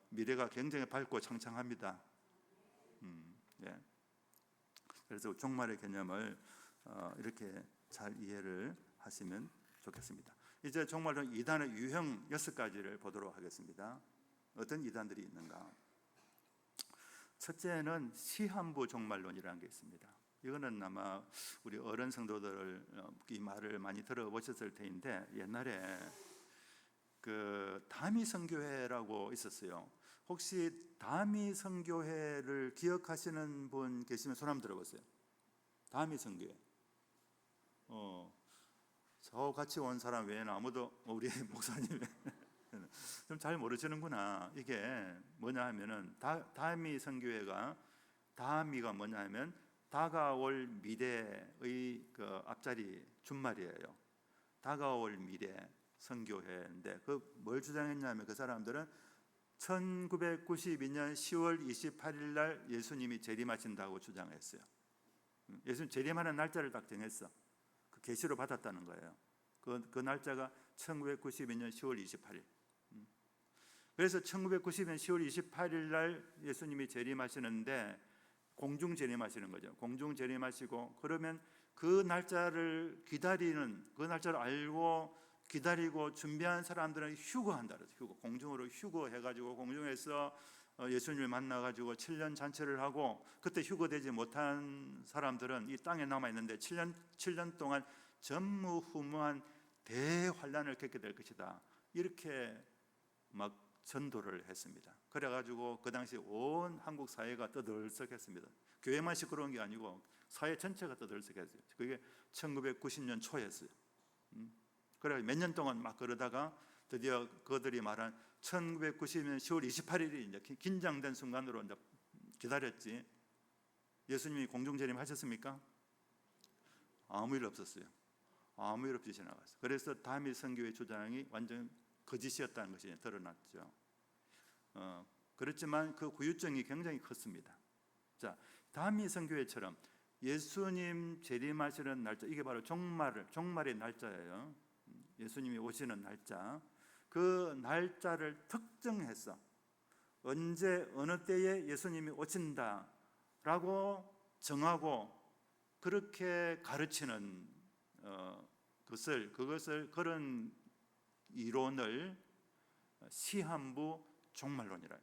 미래가 굉장히 밝고 창창합니다. 예. 그래서 종말의 개념을 이렇게 잘 이해를 하시면 좋겠습니다. 이제 종말론 이단의 유형 6가지를 보도록 하겠습니다. 어떤 이단들이 있는가? 첫째는 시한부 종말론이라는 게 있습니다. 이거는 아마 우리 어른 성도들 이 말을 많이 들어보셨을 텐데, 옛날에 그 다미 선교회라고 있었어요. 혹시 다미 선교회를 기억하시는 분 계시면 손 한번 들어보세요. 다미 선교회. 저 같이 온 사람 외에는 아무도, 우리 목사님 좀 잘 모르시는구나. 이게 뭐냐 하면은 다미 선교회가, 다미가 뭐냐 하면 다가올 미래의 그 앞자리 준말이에요. 다가올 미래 선교회인데, 그 뭘 주장했냐면 그 사람들은 1992년 10월 28일 날 예수님이 재림하신다고 주장했어요. 예수님 재림하는 날짜를 딱 정했어. 그 계시로 받았다는 거예요. 그 날짜가 1992년 10월 28일. 그래서 1990년 10월 28일 날 예수님이 재림하시는데 공중 재림하시는 거죠. 공중 재림하시고 그러면 그 날짜를 기다리는, 그 날짜를 알고 기다리고 준비한 사람들은 휴거한다 그래서 휴거, 공중으로 휴거해가지고 공중에서 예수님을 만나가지고 7년 잔치를 하고, 그때 휴거되지 못한 사람들은 이 땅에 남아 있는데 7년 동안 전무후무한 대환란을 겪게 될 것이다. 이렇게 막 전도를 했습니다. 그래가지고 그 당시 온 한국 사회가 떠들썩했습니다. 교회만 시끄러운 게 아니고 사회 전체가 떠들썩했어요. 그게 1990년 초였어요. 그래 몇 년 동안 막 그러다가 드디어 그들이 말한 1990년 10월 28일이 이제 긴장된 순간으로 이제 기다렸지. 예수님이 공중 재림하셨습니까? 아무 일 없었어요. 아무 일 없이 지나갔어요. 그래서 다미 선교의 주장이 완전 거짓이었다는 것이 드러났죠. 그렇지만 그 후유증이 굉장히 컸습니다. 자, 다미 선교회처럼 예수님 재림하시는 날짜, 이게 바로 종말의 날짜예요. 예수님이 오시는 날짜, 그 날짜를 특정해서 언제 어느 때에 예수님이 오신다라고 정하고 그렇게 가르치는 그것을 그런 이론을 시한부 종말론이라.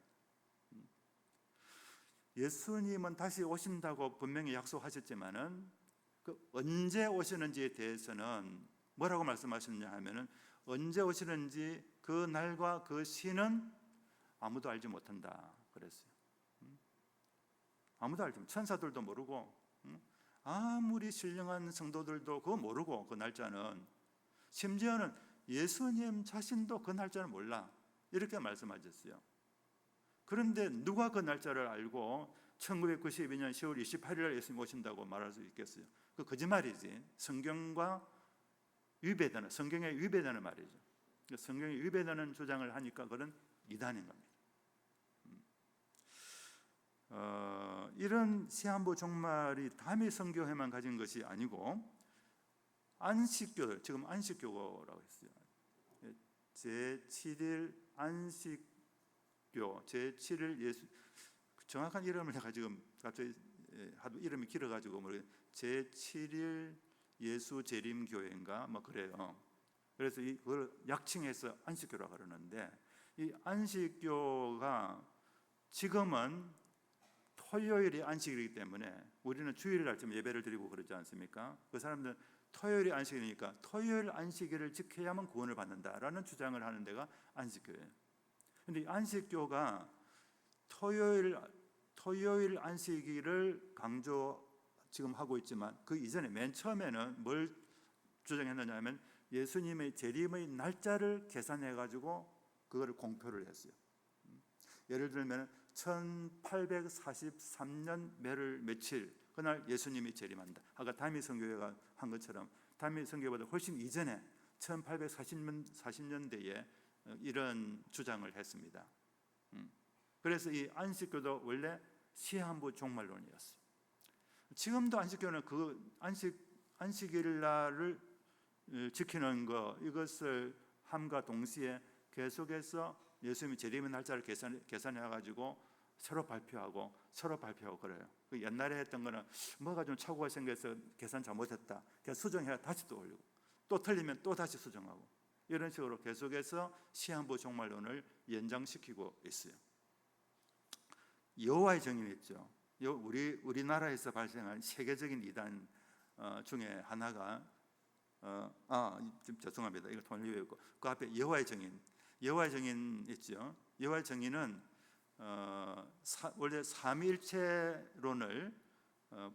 예수님은 다시 오신다고 분명히 약속하셨지만은 그 언제 오시는지에 대해서는 뭐라고 말씀하셨냐 하면은 언제 오시는지 그 날과 그 시는 아무도 알지 못한다 그랬어요. 아무도 알지 못. 천사들도 모르고 아무리 신령한 성도들도 그거 모르고 그 날짜는, 심지어는 예수님 자신도 그 날짜를 몰라 이렇게 말씀하셨어요. 그런데 누가 그 날짜를 알고 1992년 10월 28일 예수님 오신다고 말할 수 있겠어요? 그 거짓말이지. 성경과 위배되는, 성경에 위배되는 말이죠. 성경에 위배되는 주장을 하니까 그건 이단인 겁니다. 이런 시한부 종말이 다미 선교회만 가진 것이 아니고 안식교, 지금 안식교라고 했어요. 제7일 안식교, 제7일 예수, 정확한 이름을 내가 지금 갑자기 하도 이름이 길어가지고 제7일 예수 재림 교회인가 뭐 그래요. 그래서 이걸 약칭해서 안식교라고 그러는데, 이 안식교가 지금은 토요일이 안식이기 때문에 우리는 주일날 좀 예배를 드리고 그러지 않습니까? 그 사람들은 토요일이 안식이니까 토요일 안식일을 지켜야만 구원을 받는다라는 주장을 하는 데가 안식교예요. 근데 이 안식교가 토요일 안식일을 강조 지금 하고 있지만 그 이전에 맨 처음에는 뭘 주장했느냐 하면 예수님의 재림의 날짜를 계산해 가지고 그거를 공표를 했어요. 예를 들면 1843년 몇월 며칠 그날 예수님이 재림한다. 아까 다미 선교회가 한 것처럼 다미 선교회보다 훨씬 이전에 1840년대에 이런 주장을 했습니다. 그래서 이 안식교도 원래 시한부 종말론이었어요. 지금도 안식교는 그 안식일날을 지키는 거, 이것을 함과 동시에 계속해서 예수님이 재림의 날짜를 계산해 가지고 서로 발표하고 그래요. 그 옛날에 했던 거는 뭐가 좀 착오가 생겨서 계산 잘못했다, 그냥 수정해야 다시 또 올리고, 또 틀리면 또 다시 수정하고, 이런 식으로 계속해서 시한부 종말론을 연장시키고 있어요. 여호와의 증인 있죠. 우리나라에서 발생한 세계적인 이단 중에 하나가 죄송합니다. 이거 돌리고 그 앞에 여호와의 증인 있죠. 여호와의 증인은 원래 삼위일체론을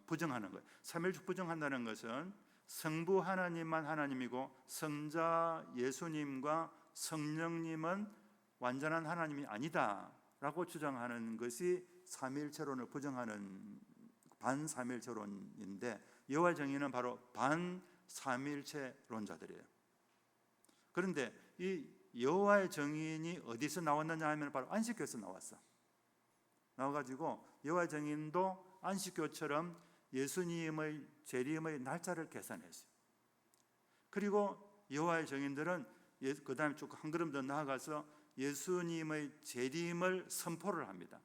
부정하는 거예요. 삼위일체 부정한다는 것은 성부 하나님만 하나님이고 성자 예수님과 성령님은 완전한 하나님이 아니다라고 주장하는 것이 삼위일체론을 부정하는 반삼위일체론인데, 여호와의 증인은 바로 반삼위일체론자들이에요. 그런데 이 여호와의 증인이 어디서 나왔느냐 하면 바로 안식교에서 나와가지고 여호와의 증인도 안식교처럼 예수님의 재림의 날짜를 계산했어요. 그리고 여호와의 증인들은 그 다음에 쭉 한 걸음 더 나아가서 예수님의 재림을 선포를 합니다.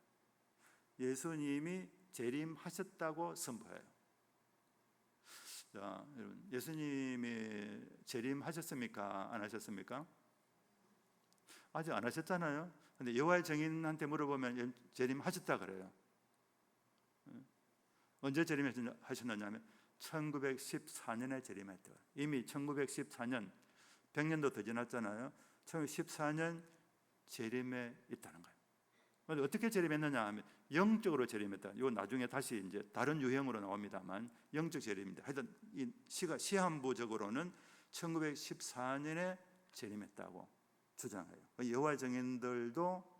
예수님이 재림하셨다고 선포해요. 자, 여러분, 예수님이 재림하셨습니까? 안 하셨습니까? 아직 안 하셨잖아요. 근데 여호와의 증인한테 물어보면 재림하셨다 그래요. 언제 재림하셨느냐 하면 1914년에 재림했다. 이미 1914년 100년도 더 지났잖아요. 1914년 재림에 있다는 거예요. 그런데 어떻게 재림했느냐 하면 영적으로 재림했다. 이거 나중에 다시 이제 다른 유형으로 나옵니다만 영적 재림입니다. 하여튼 이 시한부적으로는 1914년에 재림했다고 주장해요. 여호와의 증인들도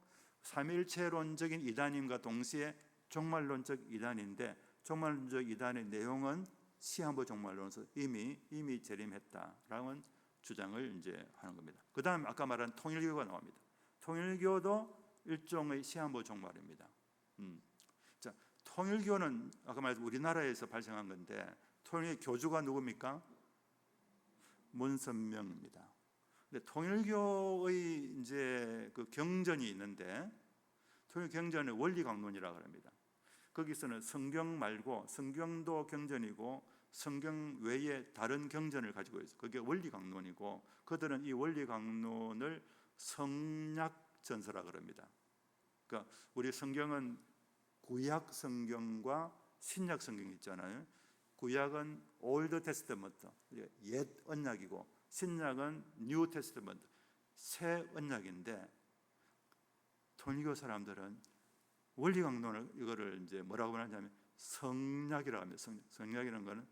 삼위일체론적인 이단임과 동시에 종말론적 이단인데, 종말론적 이단의 내용은 시한부 종말론에서 이미 재림했다라는 주장을 이제 하는 겁니다. 그 다음 아까 말한 통일교가 나옵니다. 통일교도 일종의 시한부 종말입니다. 자, 통일교는 아까 말했던 우리나라에서 발생한 건데, 통일의 교주가 누굽니까? 문선명입니다. 근데 통일교의 이제 그 경전이 있는데, 통일 경전의 원리 강론이라고 합니다. 거기서는 성경 말고, 성경도 경전이고 성경 외에 다른 경전을 가지고 있어요. 그게 원리 강론이고, 그들은 이 원리 강론을 성약 전서라고 합니다. 그러니까 우리 성경은 구약 성경과 신약 성경이 있잖아요. 구약은 올드 테스트먼트, 옛 언약이고, 신약은 뉴 테스트먼트, 새 언약인데, 통일교 사람들은 원리 강론을 이거를 이제 뭐라고 하냐면 성약이라고 합니다. 성약이라는 것은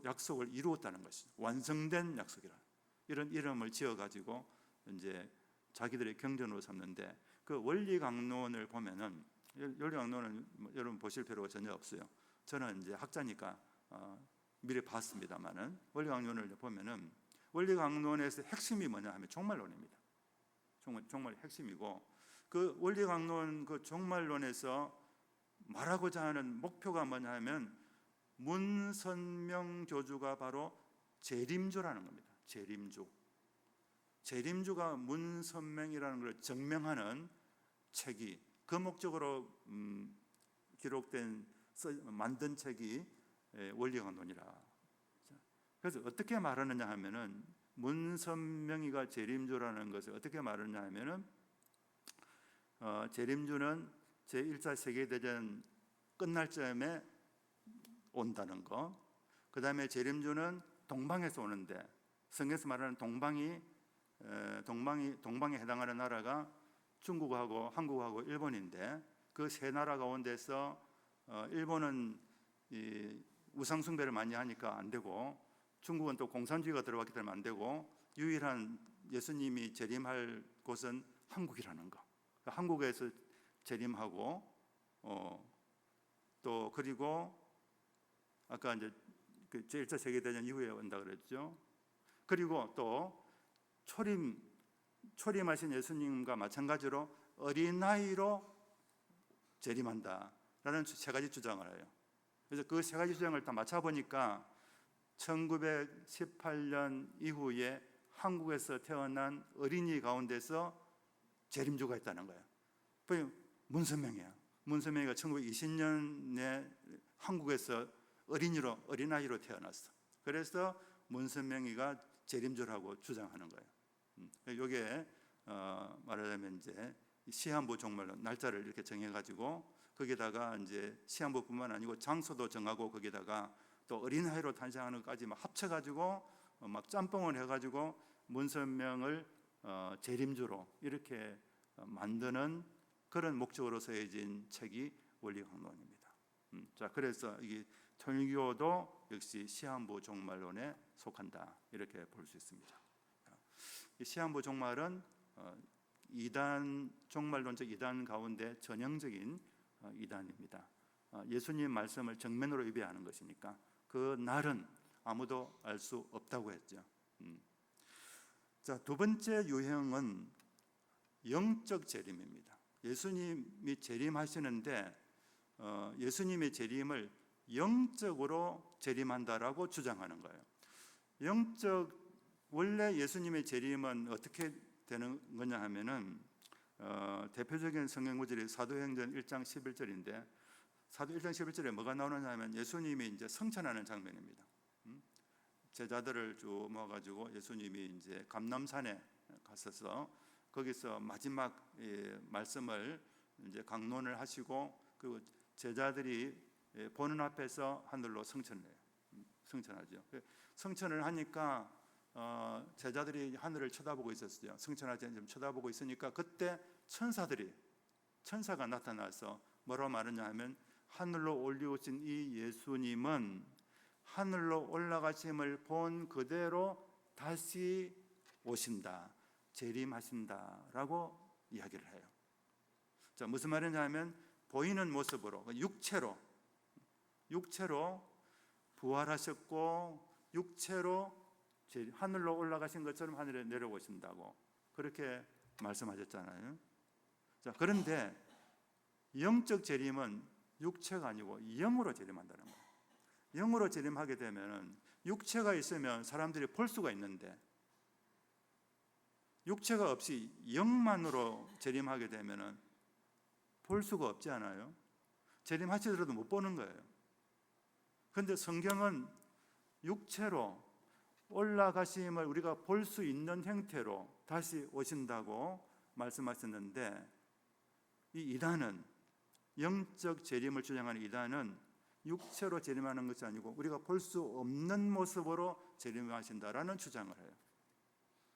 약속을 이루었다는 것이죠. 완성된 약속이라. 이런 이름을 지어 가지고 이제 자기들의 경전으로 삼는데, 그 원리 강론을 보면은, 원리 강론은 여러분 보실 필요가 전혀 없어요. 저는 이제 학자니까 미리 봤습니다만은, 원리 강론을 보면은 원리 강론에서 핵심이 뭐냐 하면 종말론입니다. 종말 핵심이고, 그 원리 강론 그 종말론에서 말하고자 하는 목표가 뭐냐 하면 문선명 교주가 바로 재림주라는 겁니다. 재림주가 문선명이라는 걸 증명하는 책이, 그 목적으로 기록된 만든 책이 원리 강론이라. 그래서 어떻게 말하느냐 하면은, 문선명이가 재림주라는 것을 어떻게 말하느냐 하면은, 재림주는 제1차 세계대전 끝날 즈음에 온다는 거, 그 다음에 재림주는 동방에서 오는데, 성경에서 말하는 동방에 해당하는 나라가 중국하고 한국하고 일본인데, 그 세 나라 가운데서 일본은 이 우상 숭배를 많이 하니까 안 되고, 중국은 또 공산주의가 들어왔기 때문에 안 되고, 유일한 예수님이 재림할 곳은 한국이라는 거. 한국에서 재림하고, 또 그리고 아까 이제 그 제1차 세계대전 이후에 온다 그랬죠. 그리고 또 초림하신 예수님과 마찬가지로 어린아이로 재림한다라는 세 가지 주장을 해요. 그래서 그 세 가지 주장을 다 맞춰 보니까 1918년 이후에 한국에서 태어난 어린이 가운데서 재림주가 있다는 거예요. 문선명이야. 문선명이가 1920년에 한국에서 어린아이로 태어났어. 그래서 문선명이가 재림주라고 주장하는 거예요. 이게 말하자면 이제 시한부 종말론 날짜를 이렇게 정해가지고, 거기다가 이제 시한부뿐만 아니고 장소도 정하고, 거기다가 또 어린아이로 탄생하는 것까지 막 합쳐가지고 막 짬뽕을 해가지고 문선명을 재림주로 이렇게 만드는 그런 목적으로 쓰여진 책이 원리 강론입니다. 자, 그래서 이게 통일교도 역시 시한부 종말론에 속한다, 이렇게 볼 수 있습니다. 이 시한부 종말은 종말론적 이단 가운데 전형적인 이단입니다. 예수님 말씀을 정면으로 위배하는 것이니까 그 날은 아무도 알 수 없다고 했죠. 자, 두 번째 유형은 영적 재림입니다. 예수님이 재림하시는데 예수님의 재림을 영적으로 재림한다라고 주장하는 거예요. 원래 예수님의 재림은 어떻게 되는 거냐 하면은 대표적인 성경 구절이 사도행전 1장 11절인데 사도 1장 11절에 뭐가 나오느냐 하면 예수님이 이제 성천하는 장면입니다. 제자들을 쭉 모아가지고 예수님이 이제 감람산에 갔어서 거기서 마지막 말씀을 이제 강론을 하시고 그리고 제자들이 보는 앞에서 하늘로 성천하죠. 성천을 하니까 제자들이 하늘을 쳐다보고 있었어요. 성천하지 좀 쳐다보고 있으니까 그때 천사가 나타나서 뭐라고 말하냐 하면 하늘로 올리우신 이 예수님은 하늘로 올라가심을 본 그대로 다시 오신다, 재림하신다라고 이야기를 해요. 자, 무슨 말이냐 하면 보이는 모습으로 육체로 부활하셨고 육체로 하늘로 올라가신 것처럼 하늘에 내려오신다고 그렇게 말씀하셨잖아요. 자, 그런데 영적 재림은 육체가 아니고 영으로 재림한다는 거예요. 영으로 재림하게 되면 육체가 있으면 사람들이 볼 수가 있는데 육체가 없이 영만으로 재림하게 되면 볼 수가 없지 않아요? 재림하시더라도 못 보는 거예요. 그런데 성경은 육체로 올라가심을 우리가 볼 수 있는 형태로 다시 오신다고 말씀하셨는데 이 이단은 영적 재림을 주장하는 이단은 육체로 재림하는 것이 아니고 우리가 볼 수 없는 모습으로 재림하신다라는 주장을 해요.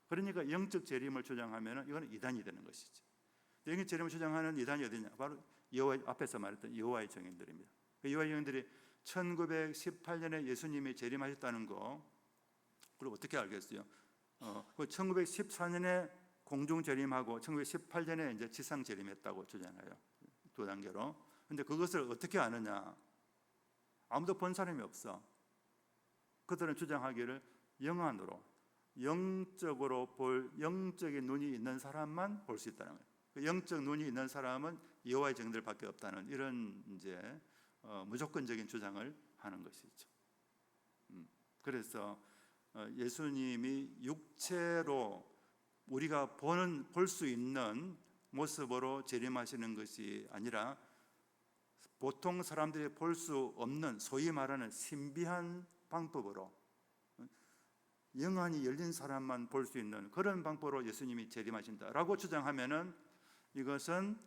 그러니까 영적 재림을 주장하면 이거는 이단이 되는 것이죠. 영적 재림을 주장하는 이단이 어디냐? 바로 여호와 앞에서 말했던 여호와의 정인들입니다. 그 여호와의 정인들이 1918년에 예수님이 재림하셨다는 거 그걸 어떻게 알겠어요? 1914년에 공중 재림하고 1918년에 이제 지상 재림했다고 주장해요. 두 단계로. 근데 그것을 어떻게 아느냐? 아무도 본 사람이 없어. 그들은 주장하기를 영안으로 영적으로 볼 영적인 눈이 있는 사람만 볼 수 있다는 거예요. 그 영적 눈이 있는 사람은 여호와의 정들밖에 없다는 이런 이제 무조건적인 주장을 하는 것이죠. 그래서 예수님이 육체로 우리가 볼 수 있는 모습으로 재림하시는 것이 아니라 보통 사람들이 볼 수 없는 소위 말하는 신비한 방법으로 영안이 열린 사람만 볼 수 있는 그런 방법으로 예수님이 재림하신다라고 주장하면은 이것은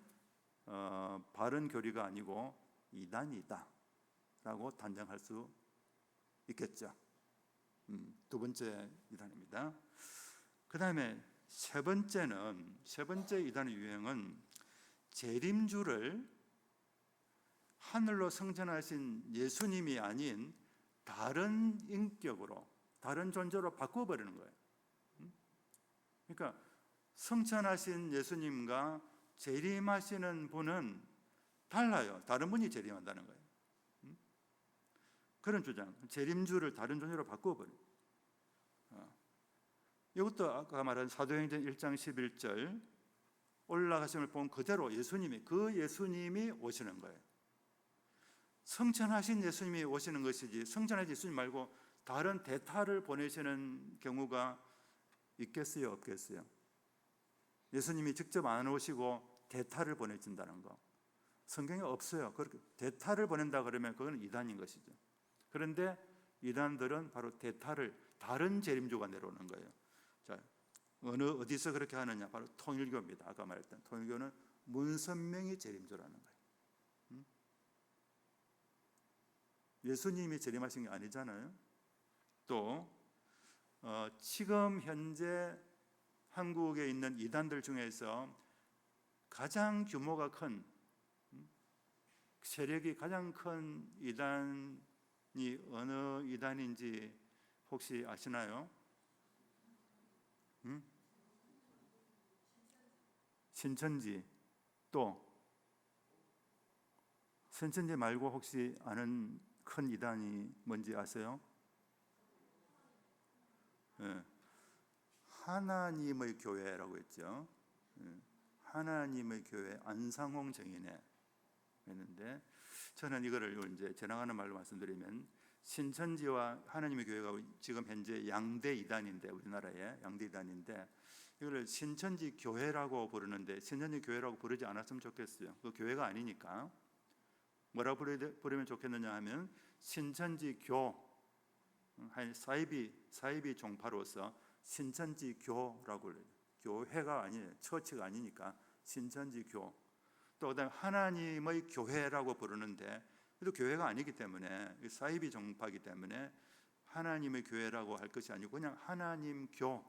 바른 교리가 아니고 이단이다라고 단정할 수 있겠죠. 두 번째 이단입니다. 그 다음에 세 번째 이단의 유형은 재림주를 하늘로 승천하신 예수님이 아닌 다른 인격으로 다른 존재로 바꿔버리는 거예요. 그러니까 승천하신 예수님과 재림하시는 분은 달라요. 다른 분이 재림한다는 거예요. 그런 주장, 재림주를 다른 존재로 바꿔버려요. 이것도 아까 말한 사도행전 1장 11절 올라가심을 본 그대로 예수님이 오시는 거예요. 승천하신 예수님이 오시는 것이지 승천하신 예수님 말고 다른 대타를 보내시는 경우가 있겠어요? 없겠어요? 예수님이 직접 안 오시고 대타를 보내준다는 거 성경에 없어요. 그렇게 대타를 보낸다 그러면 그건 이단인 것이죠. 그런데 이단들은 바로 대타를 다른 재림주가 내려오는 거예요. 자, 어디서 그렇게 하느냐? 바로 통일교입니다. 아까 말했던 통일교는 문선명이 재림주라는 거예요. 예수님이 재림하신 게 아니잖아요. 또 지금 현재 한국에 있는 이단들 중에서 가장 규모가 큰 세력이 가장 큰 이단이 어느 이단인지 혹시 아시나요? 신천지. 또 신천지 말고 혹시 아는 큰 이단이 뭔지 아세요? 네. 하나님의 교회라고 했죠. 하나님의 교회 안상홍 정인회 했는데 저는 이거를 이제 지나가는 말로 말씀드리면 신천지와 하나님의 교회가 지금 현재 양대 이단인데 우리나라에 양대 이단인데 이걸 신천지 교회라고 부르는데 신천지 교회라고 부르지 않았으면 좋겠어요. 그 교회가 아니니까. 뭐라 부르면 좋겠느냐 하면 신천지 교, 사이비 종파로서 신천지 교라고 그래요. 교회가 아니에요. 처치가 아니니까 신천지 교. 또 그다음에 하나님의 교회라고 부르는데 그래도 교회가 아니기 때문에 사이비 종파이기 때문에 하나님의 교회라고 할 것이 아니고 그냥 하나님 교.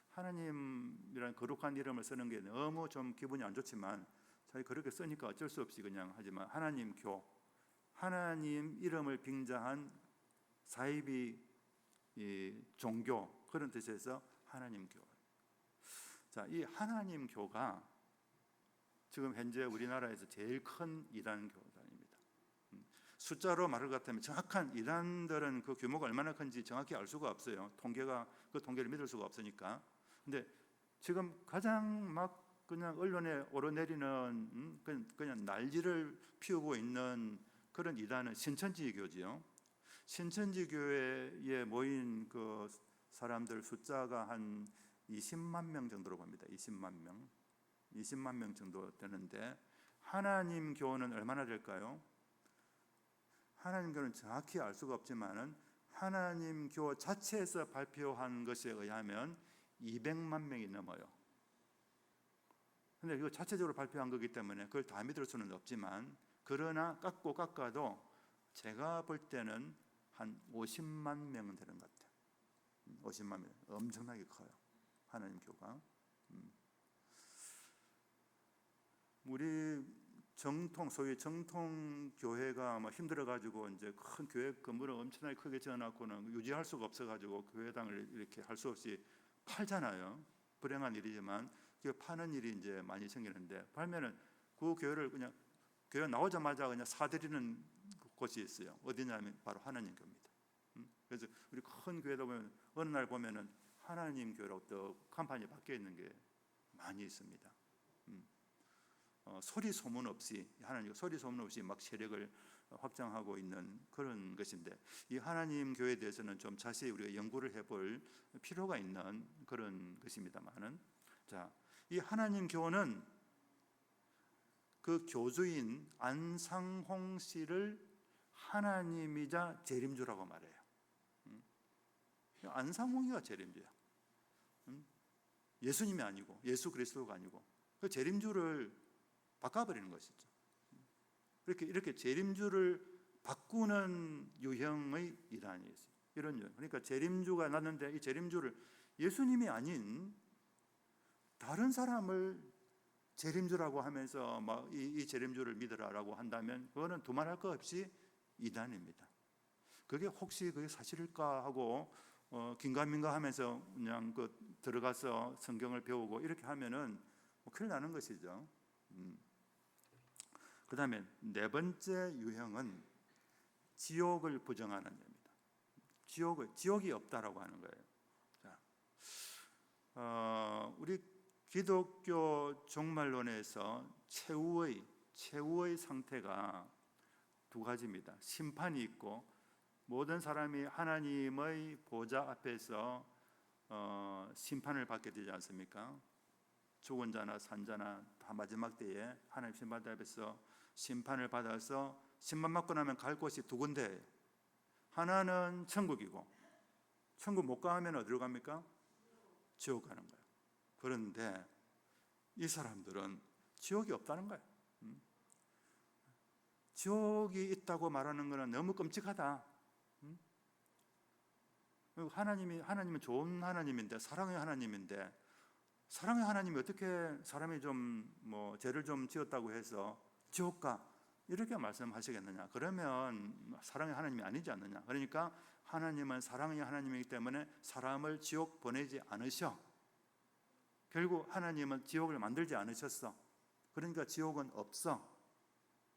하나님이라는 거룩한 이름을 쓰는 게 너무 좀 기분이 안 좋지만 자기 그렇게 쓰니까 어쩔 수 없이 그냥 하지만 하나님 교, 하나님 이름을 빙자한 사이비 종교 그런 뜻에서 하나님 교. 자, 이 하나님 교가 지금 현재 우리나라에서 제일 큰 이단 교단입니다. 숫자로 말할 것 같으면 정확한 이단들은 그 규모가 얼마나 큰지 정확히 알 수가 없어요. 그 통계를 믿을 수가 없으니까. 근데 지금 가장 막 그냥 언론에 오르내리는 그냥 난리를 피우고 있는 그런 이단은 신천지교지요. 신천지교회에 모인 그 사람들 숫자가 한 20만 명 정도로 봅니다. 20만 명 정도 되는데 하나님 교는 얼마나 될까요? 하나님 교는 정확히 알 수가 없지만은 하나님 교 자체에서 발표한 것에 의하면 200만 명이 넘어요. 근데 이거 자체적으로 발표한 거기 때문에 그걸 다 믿을 수는 없지만 그러나 깎아도 제가 볼 때는 한 50만 명은 되는 것 같아요. 50만 명 엄청나게 커요. 하나님 교가. 우리 소위 정통 교회가 뭐 힘들어가지고 이제 큰 교회 건물을 엄청나게 크게 지어놨고는 유지할 수가 없어가지고 교회당을 이렇게 할 수 없이 팔잖아요. 불행한 일이지만 그 파는 일이 이제 많이 생기는데 팔면은 그 교회를 그냥 교회 나오자마자 그냥 사들이는 곳이 있어요. 어디냐면 바로 하나님 교회입니다. 그래서 우리 큰 교회다 보면 어느 날 보면은 하나님 교회라고 또 간판이 박혀 있는 게 많이 있습니다. 소리 소문 없이 하나님 소리 소문 없이 막 세력을 확장하고 있는 그런 것인데 이 하나님 교회에 대해서는 좀 자세히 우리가 연구를 해볼 필요가 있는 그런 것입니다만은 자, 이 하나님 교는 그 교주인 안상홍 씨를 하나님이자 재림주라고 말해요. 안상홍이가 재림주야. 예수님이 아니고 예수 그리스도가 아니고 그 재림주를 바꿔버리는 것이죠. 이렇게 재림주를 바꾸는 유형의 이단이 있어요. 이런 유형. 그러니까 재림주가 났는데 이 재림주를 예수님이 아닌 다른 사람을 재림주라고 하면서 막 이 재림주를 믿으라라고 한다면 그거는 두말할 것 없이 이단입니다. 그게 혹시 그게 사실일까 하고 긴가민가 하면서 그냥 들어가서 성경을 배우고 이렇게 하면은 큰일 나는 것이죠. 그 다음에 네 번째 유형은 지옥을 부정하는 겁니다. 지옥이 없다라고 하는 거예요. 자, 우리 기독교 종말론에서 최후의 상태가 두 가지입니다. 심판이 있고 모든 사람이 하나님의 보좌 앞에서 심판을 받게 되지 않습니까? 죽은 자나 산 자나 다 마지막 때에 하나님 심판 앞에서 심판을 받아서 심판받고 나면 갈 곳이 두 군데예요. 하나는 천국이고 천국 못 가면 어디로 갑니까? 지옥 가는 거예요. 그런데 이 사람들은 지옥이 없다는 거예요. 지옥이 있다고 말하는 것은 너무 끔찍하다. 하나님은 좋은 하나님인데 사랑의 하나님인데 사랑의 하나님이 어떻게 사람이 좀 죄를 좀 지었다고 해서 지옥 가 이렇게 말씀하시겠느냐? 그러면 사랑의 하나님이 아니지 않느냐? 그러니까 하나님은 사랑의 하나님이기 때문에 사람을 지옥 보내지 않으셔. 결국 하나님은 지옥을 만들지 않으셨어. 그러니까 지옥은 없어.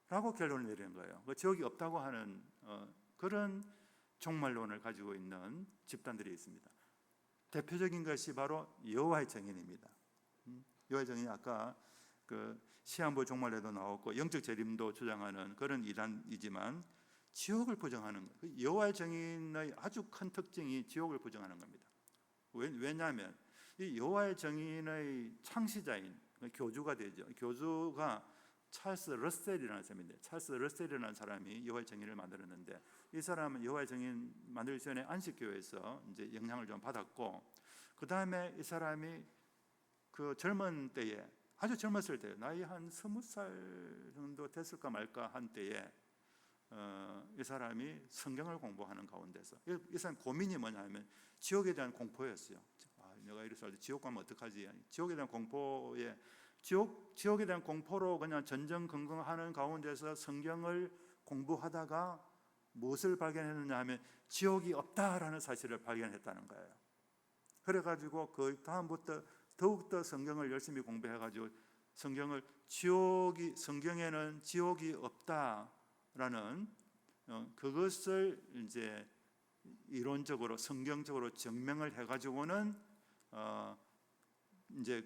라고 결론을 내리는 거예요. 지옥이 없다고 하는 그런 종말론을 가지고 있는 집단들이 있습니다. 대표적인 것이 바로 여호와의 증인입니다. 여호와의 증인이 아까 그 시한부 종말에도 나왔고 영적 재림도 주장하는 그런 이단이지만 지옥을 부정하는 거예요. 여호와의 증인의 아주 큰 특징이 지옥을 부정하는 겁니다. 왜냐하면 이 여호와의 증인의 창시자인 교주가 되죠. 교주가 찰스 러셀이라는 사람인데, 찰스 러셀이라는 사람이 여호와의 증인을 만들었는데, 이 사람은 여호와의 증인 만들기 전에 안식교회에서 이제 영향을 좀 받았고, 그 다음에 이 사람이 그 젊은 때에, 아주 젊었을 때, 나이 한 20살 정도 됐을까 말까 한 때에 이 사람이 성경을 공부하는 가운데서, 이 사람 고민이 뭐냐면 지옥에 대한 공포였어요. 내가 이래서 지옥 가면 어떡하지? 지옥에 대한 공포에, 지옥에 대한 공포로 그냥 전전긍긍하는 가운데서 성경을 공부하다가 무엇을 발견했느냐 하면 지옥이 없다라는 사실을 발견했다는 거예요. 그래가지고 그 다음부터 더욱더 성경을 열심히 공부해가지고 성경에는 지옥이 없다라는 그것을 이제 이론적으로 성경적으로 증명을 해가지고는 이제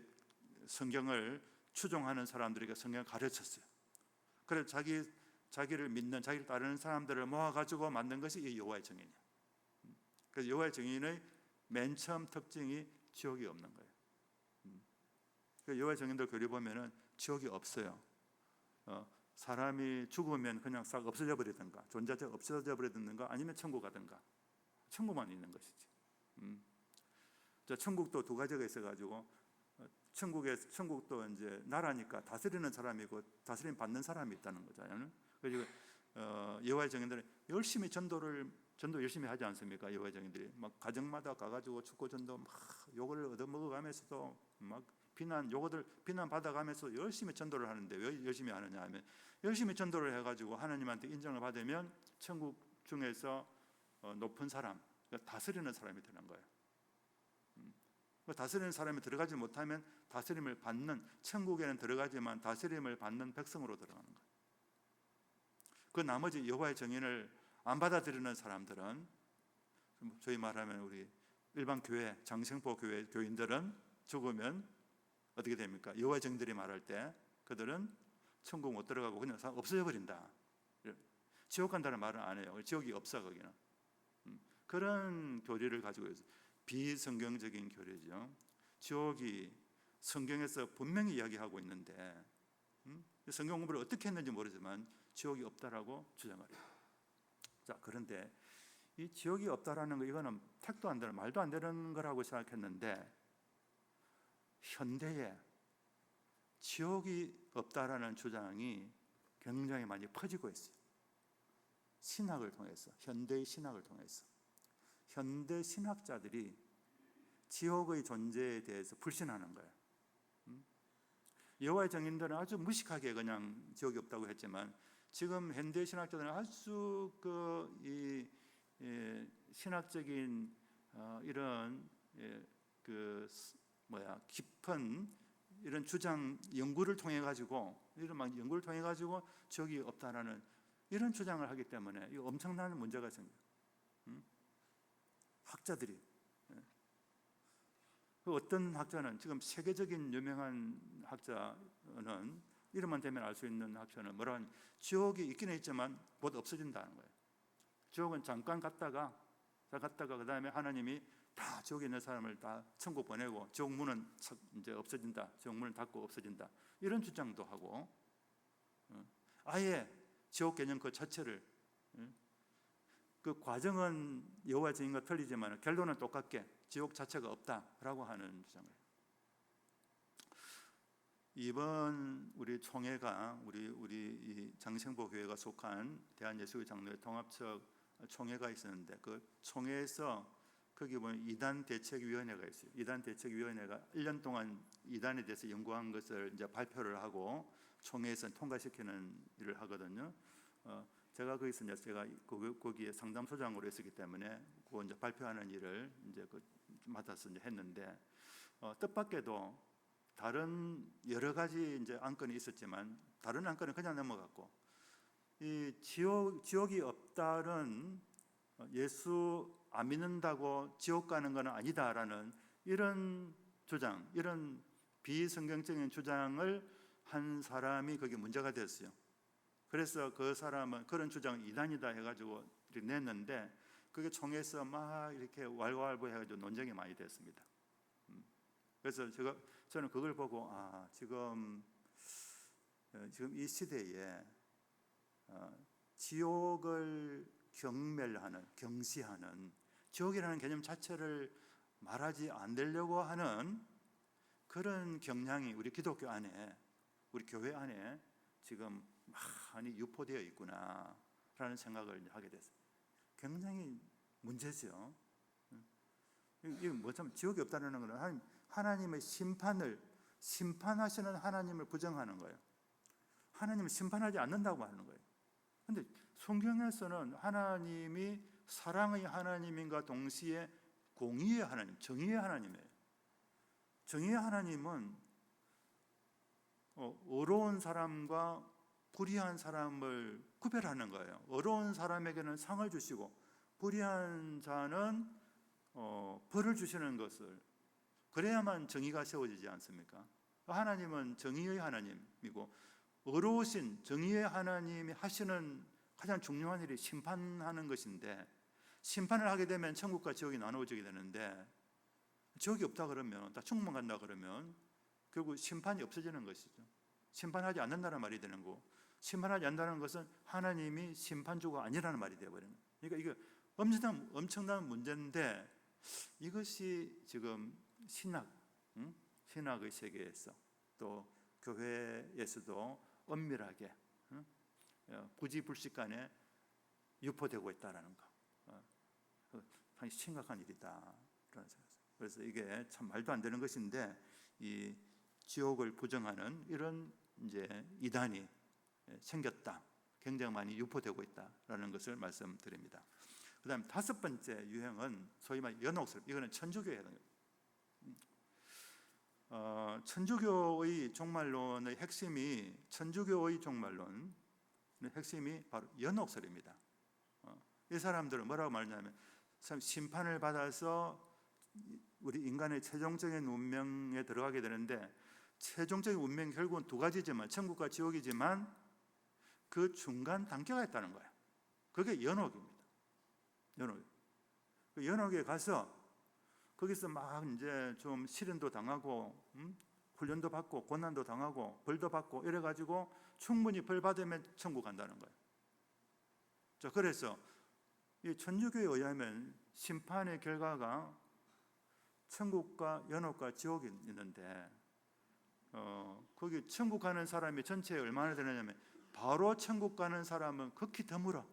성경을 추종하는 사람들에게 성경을 가르쳤어요. 그래서 자기를 믿는, 자기를 따르는 사람들을 모아가지고 만든 것이 이 여호와의 증인이에요. 그래서 여호와의 증인의 맨 처음 특징이 지옥이 없는 거예요. 여호와의 증인들 교리 보면은 지옥이 없어요. 사람이 죽으면 그냥 싹 없어져 버리든가, 존재 자체가 없어져 버리든가, 아니면 천국 가든가, 천국만 있는 것이지. 천국도 두 가지가 있어가지고, 천국도 이제 나라니까 다스리는 사람이고 다스림 받는 사람이 있다는 거잖아요. 그리고 여호와의 증인들은 열심히 전도 열심히 하지 않습니까? 여호와의 증인들이 막 가정마다 가가지고 축구 전도 막 욕을 얻어먹어가면서도 막 비난 받아가면서 열심히 전도를 하는데, 왜 열심히 하느냐 하면, 열심히 전도를 해가지고 하나님한테 인정을 받으면 천국 중에서 높은 사람, 다스리는 사람이 되는 거예요. 다스리는 사람이 들어가지 못하면 다스림을 받는, 천국에는 들어가지만 다스림을 받는 백성으로 들어가는 거예요. 그 나머지 여호와의 증인을 안 받아들이는 사람들은, 저희 말하면 우리 일반 교회, 장생포 교회 교인들은 죽으면 어떻게 됩니까? 여호와의 증인들이 말할 때 그들은 천국 못 들어가고 그냥 없어져 버린다. 지옥 간다는 말은 안 해요. 지옥이 없어 거기는. 그런 교리를 가지고 있어요. 비성경적인 교리죠. 지옥이 성경에서 분명히 이야기하고 있는데, 성경 공부를 어떻게 했는지 모르지만 지옥이 없다라고 주장을 해요. 자, 그런데 이 지옥이 없다라는 거, 이거는 택도 안 되는, 말도 안 되는 거라고 생각했는데, 현대에 지옥이 없다라는 주장이 굉장히 많이 퍼지고 있어요. 신학을 통해서, 현대의 신학을 통해서. 현대 신학자들이 지옥의 존재에 대해서 불신하는 거예요. 여호와의 증인들은 아주 무식하게 그냥 지옥이 없다고 했지만, 지금 현대 신학자들은 아주 신학적인 이런 깊은 이런 주장 연구를 통해 가지고, 이런 막 연구를 통해 가지고 지옥이 없다라는 이런 주장을 하기 때문에 이 엄청난 문제가 생겨요. 학자들이, 어떤 학자는, 지금 세계적인 유명한 학자는, 이름만 대면 알 수 있는 학자는 뭐라 하냐, 지옥이 있기는 있지만 곧 없어진다는 거예요. 지옥은 잠깐 갔다가 그 다음에 하나님이 다 지옥에 있는 사람을 다 천국 보내고 지옥 문은 이제 없어진다, 지옥 문을 닫고 없어진다, 이런 주장도 하고, 아예 지옥 개념 그 자체를, 그 과정은 여호와의 증인과 틀리지만 결론은 똑같게 지옥 자체가 없다라고 하는 주장을 해요. 이번 우리 총회가, 우리 이 장생보 교회가 속한 대한예수교 장로회 통합처 총회가 있었는데, 그 총회에서 거기 보면 이단 대책위원회가 있어요. 이단 대책위원회가 1년 동안 이단에 대해서 연구한 것을 이제 발표를 하고 총회에서 통과시키는 일을 하거든요. 제가 거기서 이제 제가 거기에 상담소장으로 있었기 때문에 그 이제 발표하는 일을 이제 맡아서 이제 했는데, 뜻밖에도 다른 여러 가지 이제 안건이 있었지만 다른 안건은 그냥 넘어갔고, 이 지옥이 없다는, 예수 안 믿는다고 지옥 가는 건 아니다라는 이런 주장, 이런 비성경적인 주장을 한 사람이 거기 문제가 됐어요. 그래서 그 사람은 그런 주장을 이단이다 해가지고 냈는데, 그게 총회에서 막 이렇게 왈가왈부 해가지고 논쟁이 많이 됐습니다. 그래서 저는 그걸 보고 지금 이 시대에 지옥을 경시하는 지옥이라는 개념 자체를 말하지 않으려고 하는 그런 경향이 우리 기독교 안에, 우리 교회 안에 지금 많이 유포되어 있구나라는 생각을 하게 됐어요. 굉장히 문제죠. 이게 뭐냐면 지옥이 없다는 것은 하나님의 심판하시는 하나님을 부정하는 거예요. 하나님을 심판하지 않는다고 하는 거예요. 근데 성경에서는 하나님이 사랑의 하나님인가 동시에 공의의 하나님, 정의의 하나님이에요. 정의의 하나님은 어려운 사람과 불의한 사람을 구별하는 거예요. 어려운 사람에게는 상을 주시고 불의한 자는 벌을 주시는 것을, 그래야만 정의가 세워지지 않습니까? 하나님은 정의의 하나님이고 어려우신 정의의 하나님이 하시는 가장 중요한 일이 심판하는 것인데, 심판을 하게 되면 천국과 지옥이 나누어지게 되는데, 지옥이 없다 그러면, 다 천국만 간다 그러면 결국 심판이 없어지는 것이죠. 심판하지 않는다는 말이 되는 거고, 심판하지 않는다는 것은 하나님이 심판주가 아니라는 말이 되어버리는 거예요. 그러니까 이거 엄청난 문제인데, 이것이 지금 신학의 세계에서 또 교회에서도 엄밀하게 부지불식간에 유포되고 있다는 거, 상당히 심각한 일이다. 그래서 이게 참 말도 안 되는 것인데, 이 지옥을 부정하는 이런 이제 이단이 생겼다, 굉장히 많이 유포되고 있다라는 것을 말씀드립니다. 그다음 5번째 유행은 소위 말 연옥설. 이거는 천주교에 해당해요. 천주교의 종말론의 핵심이, 천주교의 종말론의 핵심이 바로 연옥설입니다. 이 사람들은 뭐라고 말하냐면, 심판을 받아서 우리 인간의 최종적인 운명에 들어가게 되는데, 최종적인 운명이 결국은 두 가지지만, 천국과 지옥이지만 그 중간 단계가 있다는 거예요. 그게 연옥입니다. 그 연옥에 가서 거기서 막 이제 좀 시련도 당하고, 훈련도 받고, 고난도 당하고, 벌도 받고 이래가지고 충분히 벌 받으면 천국 간다는 거예요. 자, 그래서 이 천주교에 의하면 심판의 결과가 천국과 연옥과 지옥이 있는데, 거기 천국 가는 사람이 전체에 얼마나 되느냐면, 바로 천국 가는 사람은 극히 드물어.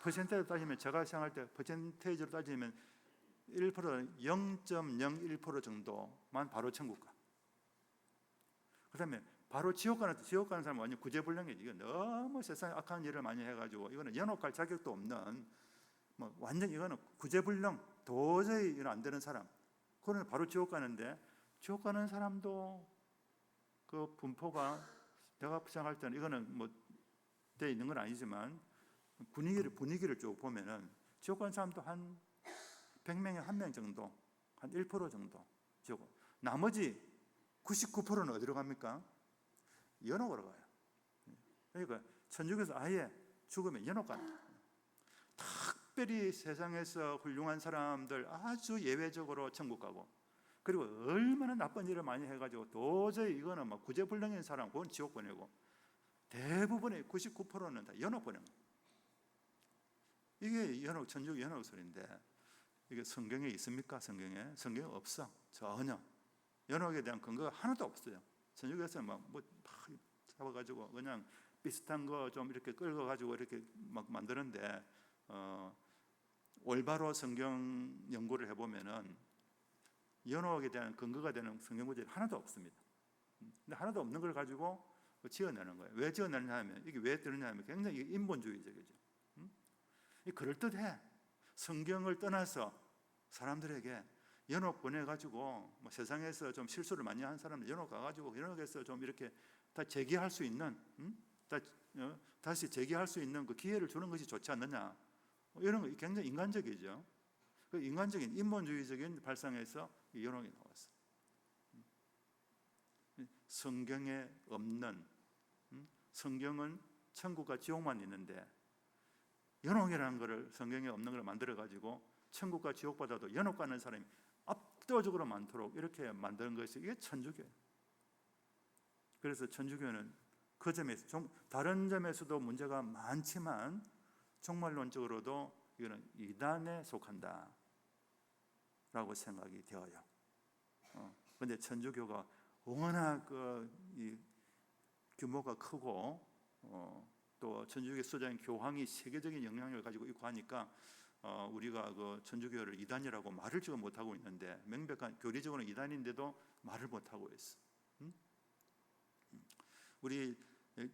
퍼센테이지로 따지면, 제가 생각할 때 퍼센테이지로 따지면 1%, 0.01% 정도만 바로 천국 가. 그 다음에 바로 지옥 가는 사람은 완전 구제불능이지. 이거 너무 세상에 악한 일을 많이 해가지고 이거는 연옥 갈 자격도 없는, 완전 이거는 구제불능, 도저히 이건 안 되는 사람, 그러면 바로 지옥 가는데, 지옥 가는 사람도 그 분포가 제가 생각할 때는, 이거는 돼 있는 건 아니지만 분위기를 쭉 보면은 지옥 가는 사람도 한 100명에 1명 정도, 한 1% 정도 지옥. 나머지 99%는 어디로 갑니까? 연옥으로 가요. 그러니까 천주교에서 아예 죽으면 연옥 간다. 특별히 세상에서 훌륭한 사람들 아주 예외적으로 천국 가고, 그리고 얼마나 나쁜 일을 많이 해가지고 도저히 이거는 막 구제불능인 사람, 그건 지옥 보내고, 대부분의 99%는 다 연옥 보내는 거예요. 이게 천주교 연옥설인데, 이게 성경에 있습니까? 성경에 없어. 전혀. 연옥에 대한 근거가 하나도 없어요. 천주교에서 막 잡아가지고 그냥 비슷한 거 좀 이렇게 끌어가지고 이렇게 막 만드는데, 올바로 성경 연구를 해보면은 연옥에 대한 근거가 되는 성경 구절이 하나도 없습니다. 근데 하나도 없는 걸 가지고 지어내는 거예요. 왜 지어내느냐 하면, 이게 왜 뜨느냐 하면 굉장히 인본주의적이죠. 그럴듯해. 성경을 떠나서 사람들에게 연옥 보내가지고, 세상에서 좀 실수를 많이 한 사람들 연옥 가가지고 연옥에서 좀 이렇게 다 재기할 수 있는, 다시 재기할 수 있는 그 기회를 주는 것이 좋지 않느냐, 이런 거 굉장히 인간적이죠. 그 인간적인 인본주의적인 발상에서 이 연옥이 나왔어. 성경에 없는, 성경은 천국과 지옥만 있는데 연옥이라는 것을, 성경에 없는 걸 만들어 가지고 천국과 지옥보다도 연옥 가는 사람이 압도적으로 많도록 이렇게 만드는 것이 이게 천주교예요. 그래서 천주교는 그 점에서 다른 점에서도 문제가 많지만 종말론적으로도 이거는 이단에 속한다라고 생각이 되어요. 그런데 천주교가 워낙 이 규모가 크고 또 천주교 수장인 교황이 세계적인 영향력을 가지고 있고 하니까 우리가 그 천주교를 이단이라고 말을 지금 못하고 있는데 명백한 교리적으로는 이단인데도 말을 못하고 있어. 우리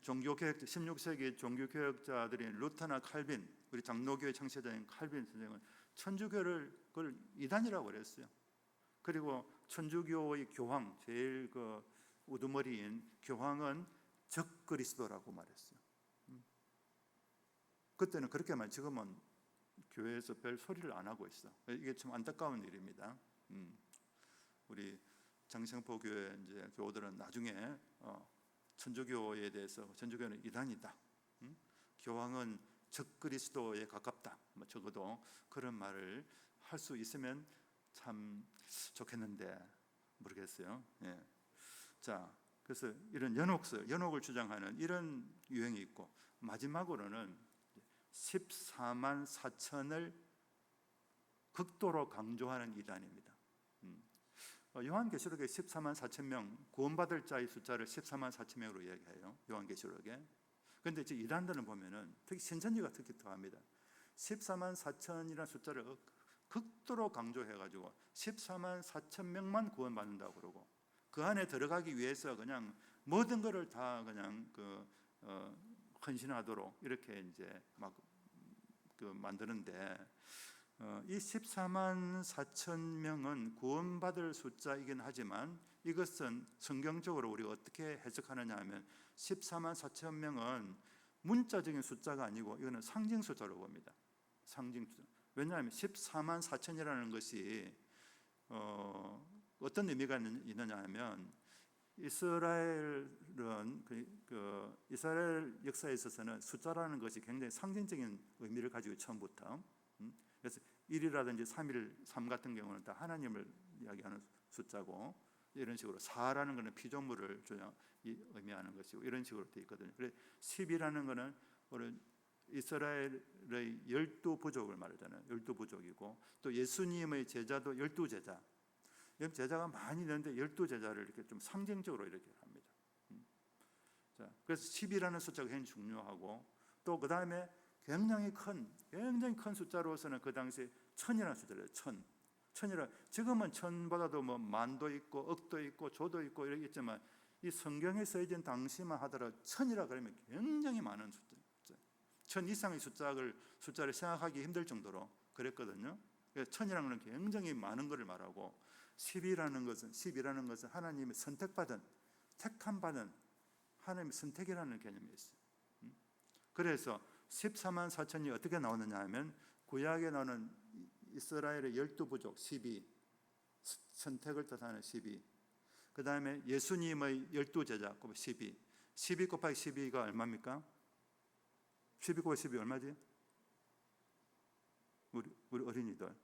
종교개혁 16세기 종교개혁자들인 루터나 칼빈, 우리 장로교의 창시자인 칼빈 선생은 천주교를 그걸 이단이라고 그랬어요. 그리고 천주교의 교황, 제일 그 우두머리인 교황은 적그리스도라고 말했어요. 그때는 그렇게 말, 지금은 교회에서 별 소리를 안 하고 있어. 이게 참 안타까운 일입니다. 우리 장생포 교회 이제 교우들은 나중에 천주교에 대해서 천주교는 이단이다, 교황은 적그리스도에 가깝다, 적어도 그런 말을 할 수 있으면 참 좋겠는데 모르겠어요. 예. 자, 그래서 이런 연옥을 주장하는 이런 유행이 있고, 마지막으로는 14만 4천을 극도로 강조하는 이단입니다. 요한계시록에 14만 4천 명 구원받을 자의 숫자를 14만 4천 명으로 이야기해요. 요한계시록에. 그런데 이제 이단들은 보면은 특히 신천지가 특히 더합니다. 14만 4천이라는 숫자를 극도로 강조해가지고 14만 4천 명만 구원받는다고 그러고, 그 안에 들어가기 위해서 그냥 모든 것을 다 그냥 헌신하도록 이렇게 이제 막 만드는데, 이 14만 4천 명은 구원받을 숫자이긴 하지만 이것은 성경적으로 우리가 어떻게 해석하느냐 하면 14만 4천 명은 문자적인 숫자가 아니고 이거는 상징 숫자로 봅니다. 상징 숫자. 왜냐하면 14만 4천이라는 것이 어떤 의미가 있느냐 하면 이스라엘은 이스라엘 역사에 있어서는 숫자라는 것이 굉장히 상징적인 의미를 가지고 처음부터, 그래서 1이라든지 3일, 3 같은 경우는 다 하나님을 이야기하는 숫자고, 이런 식으로 4라는 것은 피조물을 의미하는 것이고 이런 식으로 되어 있거든요. 그래서 10이라는 것은 우리 이스라엘의 12부족을 말하잖아요. 12부족이고, 또 예수님의 제자도 12제자. 제자가 많이 있는데 12제자를 이렇게 좀 상징적으로 이렇게 합니다. 자, 그래서 10이라는 숫자가 굉장히 중요하고, 또 그 다음에 굉장히 큰 숫자로서는 그 당시에 1000이라는 숫자래요. 1000. 지금은 1000보다도 뭐 만도 있고 억도 있고 조도 있고 이러겠지만 이 성경에 써진 당시만 하더라도 1000이라 그러면 굉장히 많은 숫자. 1000 이상의 숫자를 생각하기 힘들 정도로 그랬거든요. 1000이라는 것은 굉장히 많은 것을 말하고, 10이라는 것은 하나님의 선택받은, 택함받은 하나님의 선택이라는 개념이 있어요. 그래서 14만 4천이 어떻게 나오느냐 하면, 구약에 나오는 이스라엘의 12부족 12, 선택을 뜻하는 12, 그 다음에 예수님의 12제자 12 곱하기 12가 얼마입니까? 12 곱하기 12 얼마지? 우리 어린이들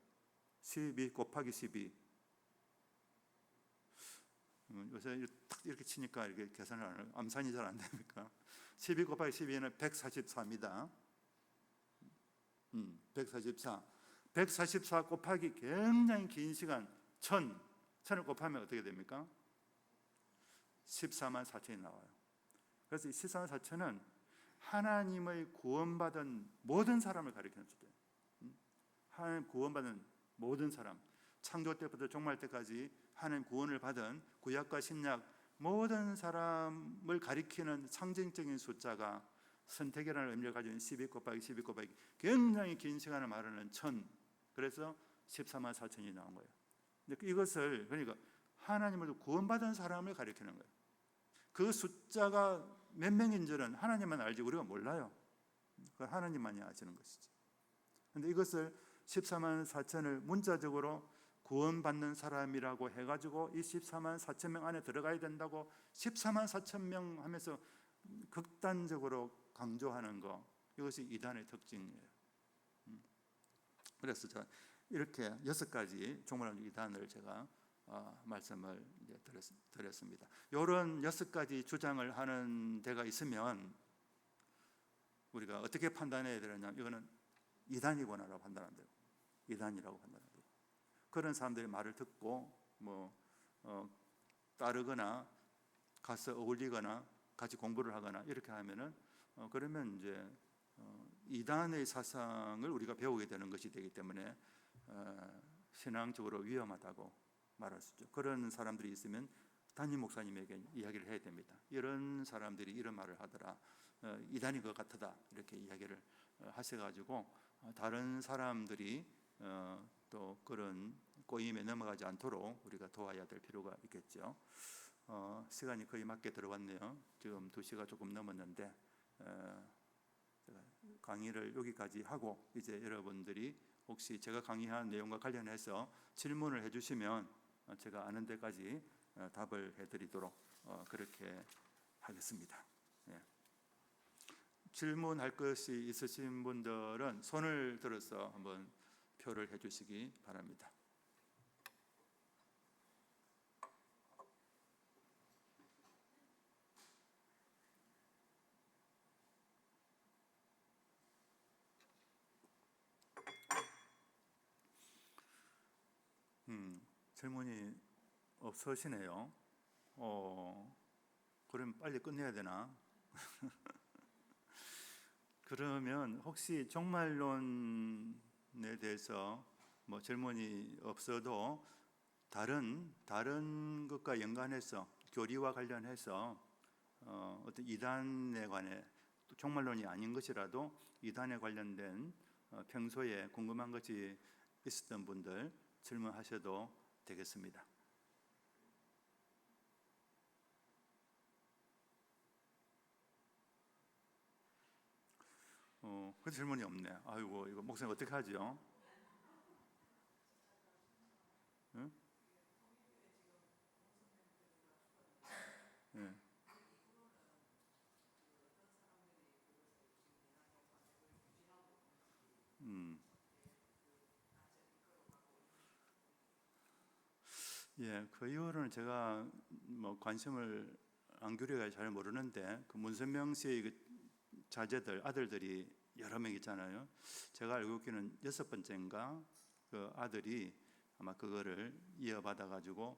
12 곱하기 12, 요새 딱 이렇게 치니까 이렇게 계산을 안 해요. 암산이 잘 안 됩니까? 12 곱하기 12는 144입니다. 144 곱하기 굉장히 긴 시간 1000을 곱하면 어떻게 됩니까? 14만 4천이 나와요. 그래서 이 14만 4천은 하나님의 구원받은 모든 사람을 가리키는 숫자예요. 하나님 구원받은 모든 사람, 창조 때부터 종말 때까지 하나님 구원을 받은 구약과 신약 모든 사람을 가리키는 상징적인 숫자가 선택이라는 의미를 가지고 있는 12 곱하기 12 곱하기 굉장히 긴 시간을 말하는 1000, 그래서 14만 4천이 나온 거예요. 이것을 그러니까 하나님을 구원받은 사람을 가리키는 거예요. 그 숫자가 몇 명인 줄은 하나님만 알지 우리가 몰라요. 그걸 하나님만이 아시는 것이지. 그런데 이것을 14만 4천을 문자적으로 구원받는 사람이라고 해가지고 이 14만 4천 명 안에 들어가야 된다고 14만 4천 명 하면서 극단적으로 강조하는 거, 이것이 이단의 특징이에요. 그래서 이렇게 6가지 종말론적 이단을 제가 말씀을 이제 드렸습니다. 이런 6가지 주장을 하는 데가 있으면 우리가 어떻게 판단해야 되느냐? 이거는 이단이구나라고 판단하면 되고, 이단이라고 판단하면 되고, 그런 사람들의 말을 듣고 따르거나 가서 어울리거나 같이 공부를 하거나 이렇게 하면은 그러면 이제 이단의 사상을 우리가 배우게 되는 것이 되기 때문에 신앙적으로 위험하다고 말할 수 있죠. 그런 사람들이 있으면 담임 목사님에게 이야기를 해야 됩니다. 이런 사람들이 이런 말을 하더라, 이단인 것 같다, 이렇게 이야기를 하셔가지고 다른 사람들이 또 그런 꼬임에 넘어가지 않도록 우리가 도와야 될 필요가 있겠죠. 시간이 거의 맞게 들어왔네요. 지금 2시가 조금 넘었는데 제가 강의를 여기까지 하고 이제 여러분들이 혹시 제가 강의한 내용과 관련해서 질문을 해주시면 제가 아는 데까지 답을 해드리도록 그렇게 하겠습니다. 예. 질문할 것이 있으신 분들은 손을 들어서 한번 표를 해주시기 바랍니다. 질문이 없으시네요. 그럼 빨리 끝내야 되나? 그러면 혹시 종말론에 대해서 뭐 질문이 없어도 다른 것과 연관해서 교리와 관련해서 어떤 이단에 관해 종말론이 아닌 것이라도 이단에 관련된 평소에 궁금한 것이 있었던 분들 질문하셔도 되겠습니다. 그 질문이 없네. 아이고, 이거 목사님 어떻게 하죠? 응? 네. 예, 그 이후로는 제가 뭐 관심을 안 기울여 잘 모르는데 그 문선명 씨의 그 자제들, 아들들이 여러 명 있잖아요. 제가 알고 있기는 6번째인가 그 아들이 아마 그거를 이어받아 가지고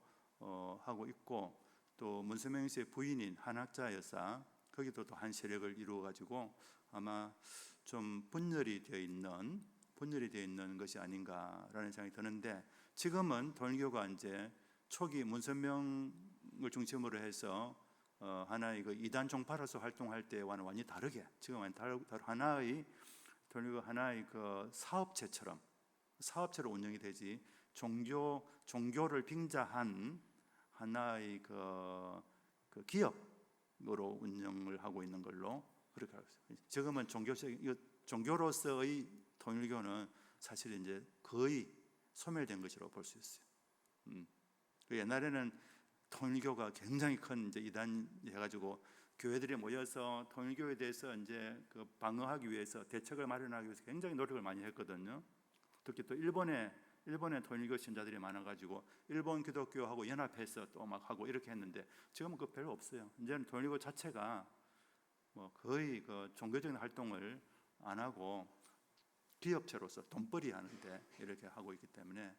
하고 있고, 또 문선명 씨의 부인인 한학자 여사, 거기도 또 한 세력을 이루어 가지고 아마 좀 분열이 되어 있는 것이 아닌가라는 생각이 드는데, 지금은 통일교가 이제 초기 문선명을 중심으로 해서 하나의 그 이단 종파로서 활동할 때와는 완전히 다르게 지금 하나의 통일교 하나의 그 사업체로 운영이 되지, 종교를 빙자한 하나의 그 기업으로 운영을 하고 있는 걸로 그렇게 알고 있습니다. 지금은 종교로서의 통일교는 사실 이제 거의 소멸된 것이라고 볼 수 있어요. 옛날에는 통일교가 굉장히 큰 이제 이단 해가지고 교회들이 모여서 통일교에 대해서 이제 그 방어하기 위해서 대책을 마련하기 위해서 굉장히 노력을 많이 했거든요. 특히 또 일본의 통일교 신자들이 많아가지고 일본 기독교하고 연합해서 또 막 하고 이렇게 했는데, 지금은 그 별로 없어요. 이제는 통일교 자체가 뭐 거의 그 종교적인 활동을 안 하고 기업체로서 돈벌이 하는데 이렇게 하고 있기 때문에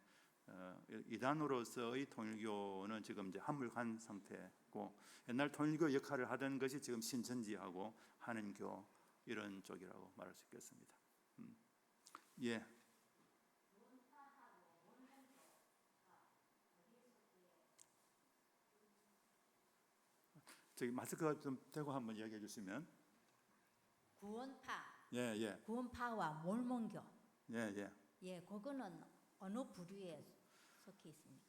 이단으로서의 통일교는 지금 이제 한물간 상태고, 옛날 통일교 역할을 하던 것이 지금 신천지하고 한인교 이런 쪽이라고 말할 수 있겠습니다. 예. 저기 마스크가 좀 대고 한번 이야기해 주시면. 구원파, 예. 구원파와 몰몬교, 예. 예, 그거는 어느 부류에 속해 있습니까?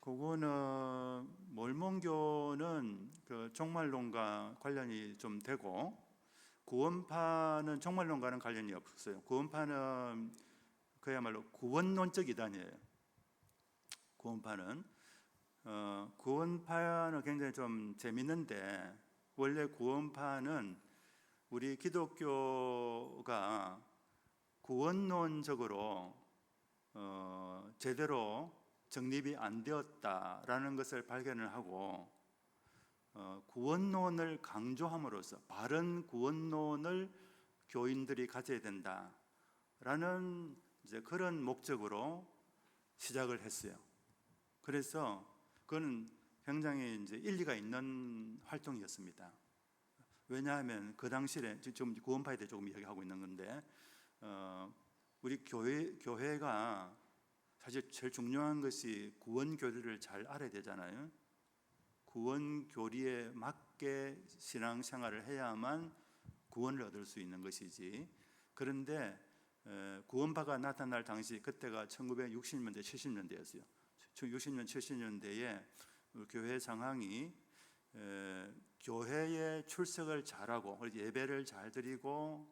그거는 몰몬교는 그 종말론과 관련이 좀 되고, 구원파는 종말론과는 관련이 없어요. 구원파는 그야말로 구원론적 이단이에요. 구원파는 굉장히 좀 재밌는데, 원래 구원파는 우리 기독교가 구원론적으로 제대로 정립이 안 되었다라는 것을 발견을 하고 구원론을 강조함으로써 바른 구원론을 교인들이 가져야 된다라는 이제 그런 목적으로 시작을 했어요. 그래서 그거는 굉장히 이제 일리가 있는 활동이었습니다. 왜냐하면 그 당시에 지금 구원파에 대해 조금 이야기하고 있는 건데 우리 교회가 사실 제일 중요한 것이 구원 교리를 잘 알아야 되잖아요. 구원 교리에 맞게 신앙 생활을 해야만 구원을 얻을 수 있는 것이지. 그런데 구원파가 나타날 당시 그때가 1960년대 70년대였어요. 60년 70년대에 교회 상황이 교회에 출석을 잘하고 예배를 잘 드리고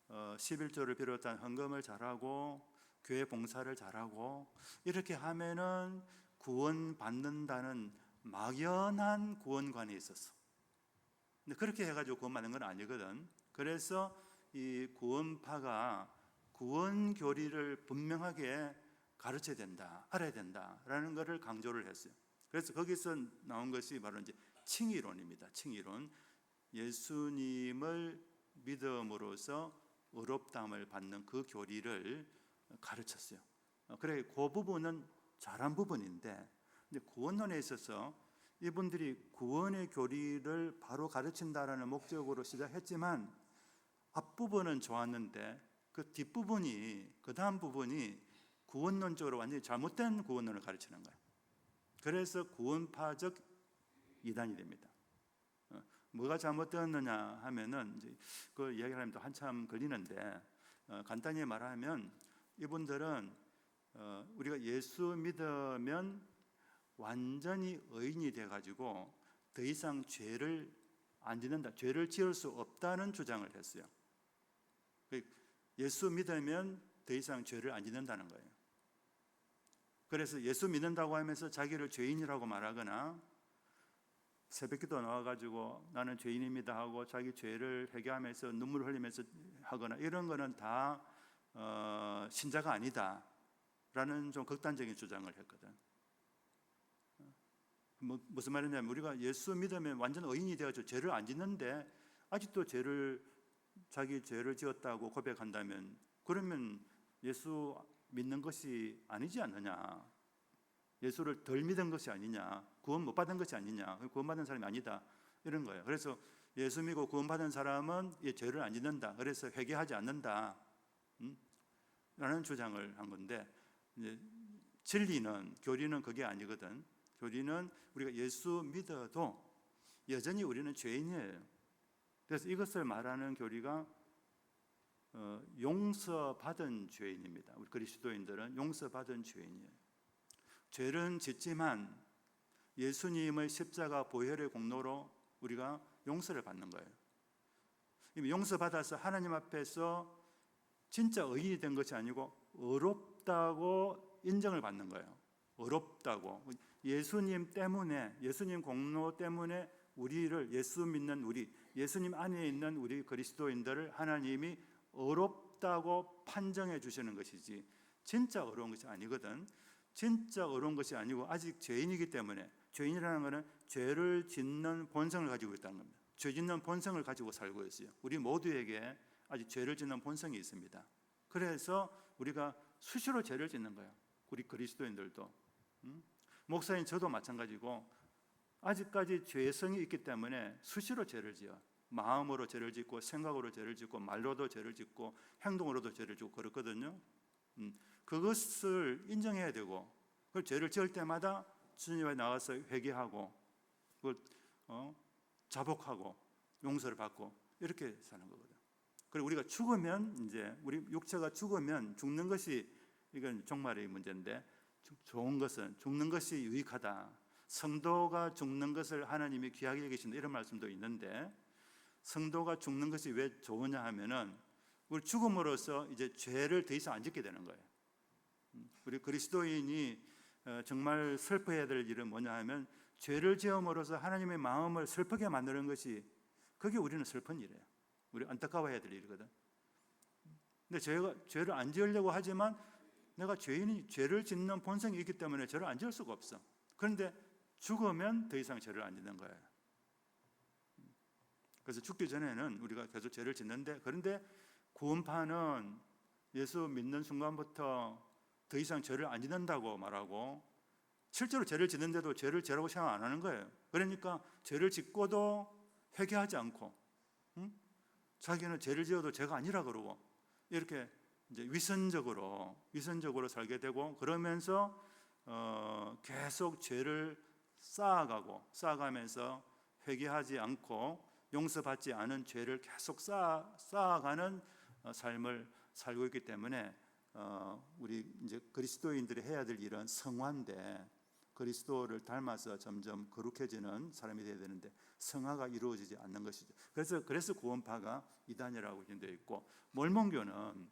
11조를 비롯한 헌금을 잘하고 교회 봉사를 잘하고 이렇게 하면은 구원 받는다는 막연한 구원관이 있었어. 근데 그렇게 해가지고 구원받는 건 아니거든. 그래서 이 구원파가 구원 교리를 분명하게 가르쳐야 된다, 알아야 된다라는 것을 강조를 했어요. 그래서 거기서 나온 것이 바로 이제 칭의론입니다. 칭의론. 예수님을 믿음으로써 의롭다함을 받는 그 교리를 가르쳤어요. 그래, 그 부분은 잘한 부분인데, 근데 구원론에 있어서 이분들이 구원의 교리를 바로 가르친다라는 목적으로 시작했지만 앞부분은 좋았는데 그 뒷부분이, 그 다음 부분이 구원론적으로 완전히 잘못된 구원론을 가르치는 거예요. 그래서 구원파적 이단이 됩니다. 뭐가 잘못되었느냐 하면은 이제 그 이야기를 하면 또 한참 걸리는데 간단히 말하면 이분들은 우리가 예수 믿으면 완전히 의인이 돼가지고 더 이상 죄를 안 짓는다, 죄를 지을 수 없다는 주장을 했어요. 예수 믿으면 더 이상 죄를 안 짓는다는 거예요. 그래서 예수 믿는다고 하면서 자기를 죄인이라고 말하거나 새벽기도 나와가지고 나는 죄인입니다 하고 자기 죄를 회개하면서 눈물을 흘리면서 하거나 이런 거는 다 신자가 아니다 라는 좀 극단적인 주장을 했거든. 무슨 말이냐면 우리가 예수 믿으면 완전 의인이 되어서 죄를 안 짓는데 아직도 자기 죄를 지었다고 고백한다면 그러면 예수 믿는 것이 아니지 않느냐, 예수를 덜 믿은 것이 아니냐, 구원 못 받은 것이 아니냐, 구원받은 사람이 아니다 이런 거예요. 그래서 예수 믿고 구원받은 사람은 죄를 안 짓는다, 그래서 회개하지 않는다 라는 주장을 한 건데, 이제 진리는, 교리는 그게 아니거든. 교리는 우리가 예수 믿어도 여전히 우리는 죄인이에요. 그래서 이것을 말하는 교리가 용서받은 죄인입니다. 우리 그리스도인들은 용서받은 죄인이에요. 죄는 짓지만 예수님의 십자가 보혈의 공로로 우리가 용서를 받는 거예요. 이미 용서받아서 하나님 앞에서 진짜 의인이 된 것이 아니고 의롭다고 인정을 받는 거예요. 의롭다고. 예수님 때문에, 예수님 공로 때문에 우리를, 예수 믿는 우리, 예수님 안에 있는 우리 그리스도인들을 하나님이 어렵다고 판정해 주시는 것이지 진짜 어려운 것이 아니거든. 진짜 어려운 것이 아니고 아직 죄인이기 때문에, 죄인이라는 것은 죄를 짓는 본성을 가지고 있다는 겁니다. 죄 짓는 본성을 가지고 살고 있어요. 우리 모두에게 아직 죄를 짓는 본성이 있습니다. 그래서 우리가 수시로 죄를 짓는 거예요. 우리 그리스도인들도. 목사님 저도 마찬가지고 아직까지 죄성이 있기 때문에 수시로 죄를 지어. 마음으로 죄를 짓고 생각으로 죄를 짓고 말로도 죄를 짓고 행동으로도 죄를 짓고 그렇거든요. 그것을 인정해야 되고, 그 죄를 지을 때마다 주님 앞에 나가서 회개하고 그걸 자복하고 용서를 받고 이렇게 사는 거거든. 그리고 우리가 죽으면, 이제 우리 육체가 죽으면 죽는 것이, 이건 종말의 문제인데, 좋은 것은 죽는 것이 유익하다. 성도가 죽는 것을 하나님이 귀하게 여기신다, 이런 말씀도 있는데, 성도가 죽는 것이 왜 좋으냐 하면은 우리 죽음으로써 이제 죄를 더 이상 안 짓게 되는 거예요. 우리 그리스도인이 정말 슬퍼해야 될 일은 뭐냐 하면 죄를 지음으로써 하나님의 마음을 슬프게 만드는 것이, 그게 우리는 슬픈 일이에요. 우리 안타까워해야 될 일이거든. 근데 죄를 안 지으려고 하지만 내가 죄를 짓는 본성이 있기 때문에 죄를 안 지을 수가 없어. 그런데 죽으면 더 이상 죄를 안 짓는 거예요. 그래서 죽기 전에는 우리가 계속 죄를 짓는데, 그런데 구원파는 예수 믿는 순간부터 더 이상 죄를 안 짓는다고 말하고, 실제로 죄를 짓는데도 죄를 죄라고 생각 안 하는 거예요. 그러니까 죄를 짓고도 회개하지 않고, 자기는 죄를 지어도 죄가 아니라 그러고, 이렇게 이제 위선적으로 살게 되고, 그러면서 계속 죄를 쌓아가면서 회개하지 않고 용서받지 않은 죄를 계속 쌓아가는 삶을 살고 있기 때문에 우리 이제 그리스도인들이 해야 될 일은 성화인데, 그리스도를 닮아서 점점 거룩해지는 사람이 되어야 되는데 성화가 이루어지지 않는 것이죠. 그래서 구원파가 이단이라고 되어 있고, 몰몬교는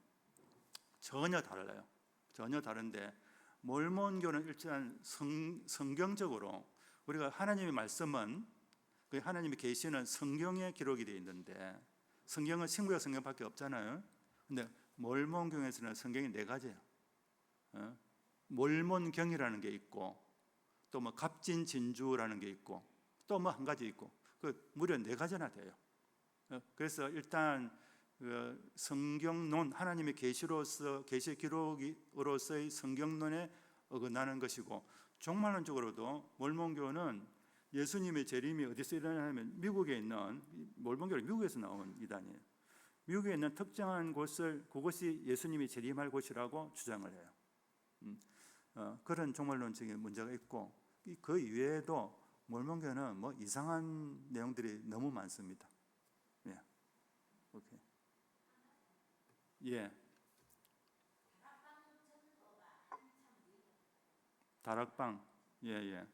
전혀 달라요. 전혀 다른데, 몰몬교는 일단 성경적으로 우리가 하나님의 말씀은, 그 하나님의 계시는 성경에 기록이 되어 있는데, 성경은 신구약 성경밖에 없잖아요. 근데 몰몬교에서는 성경이 4가지예요. 몰몬경이라는 게 있고, 또 뭐 갑진진주라는 게 있고, 또 뭐 한 가지 있고, 그 무려 4가지나 돼요. 그래서 일단 그 성경론, 하나님의 계시로서, 계시 기록으로서의 성경론에 어긋나는 것이고, 종말론적으로도 몰몬교는 예수님의 재림이 어디서 일어나냐면 미국에 있는, 몰몬교는 미국에서 나온 이단이에요. 미국에 있는 특정한 곳을, 그것이 예수님이 재림할 곳이라고 주장을 해요. 그런 종말론적인 문제가 있고, 그 이외에도 몰몬교는 뭐 이상한 내용들이 너무 많습니다. 예, 오케이. 예. 다락방, 예.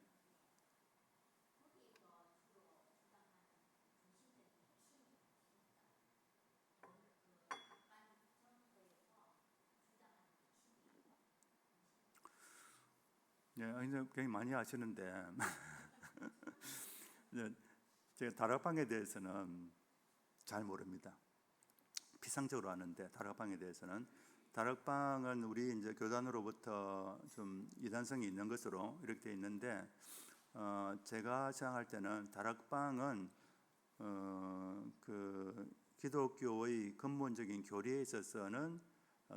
굉장히 많이 아시는데 제가 다락방에 대해서는 잘 모릅니다. 피상적으로 아는데, 다락방에 대해서는, 다락방은 우리 이제 교단으로부터 좀 이단성이 있는 것으로 이렇게 되어 있는데, 제가 생각할 때는 다락방은 그 기독교의 근본적인 교리에 있어서는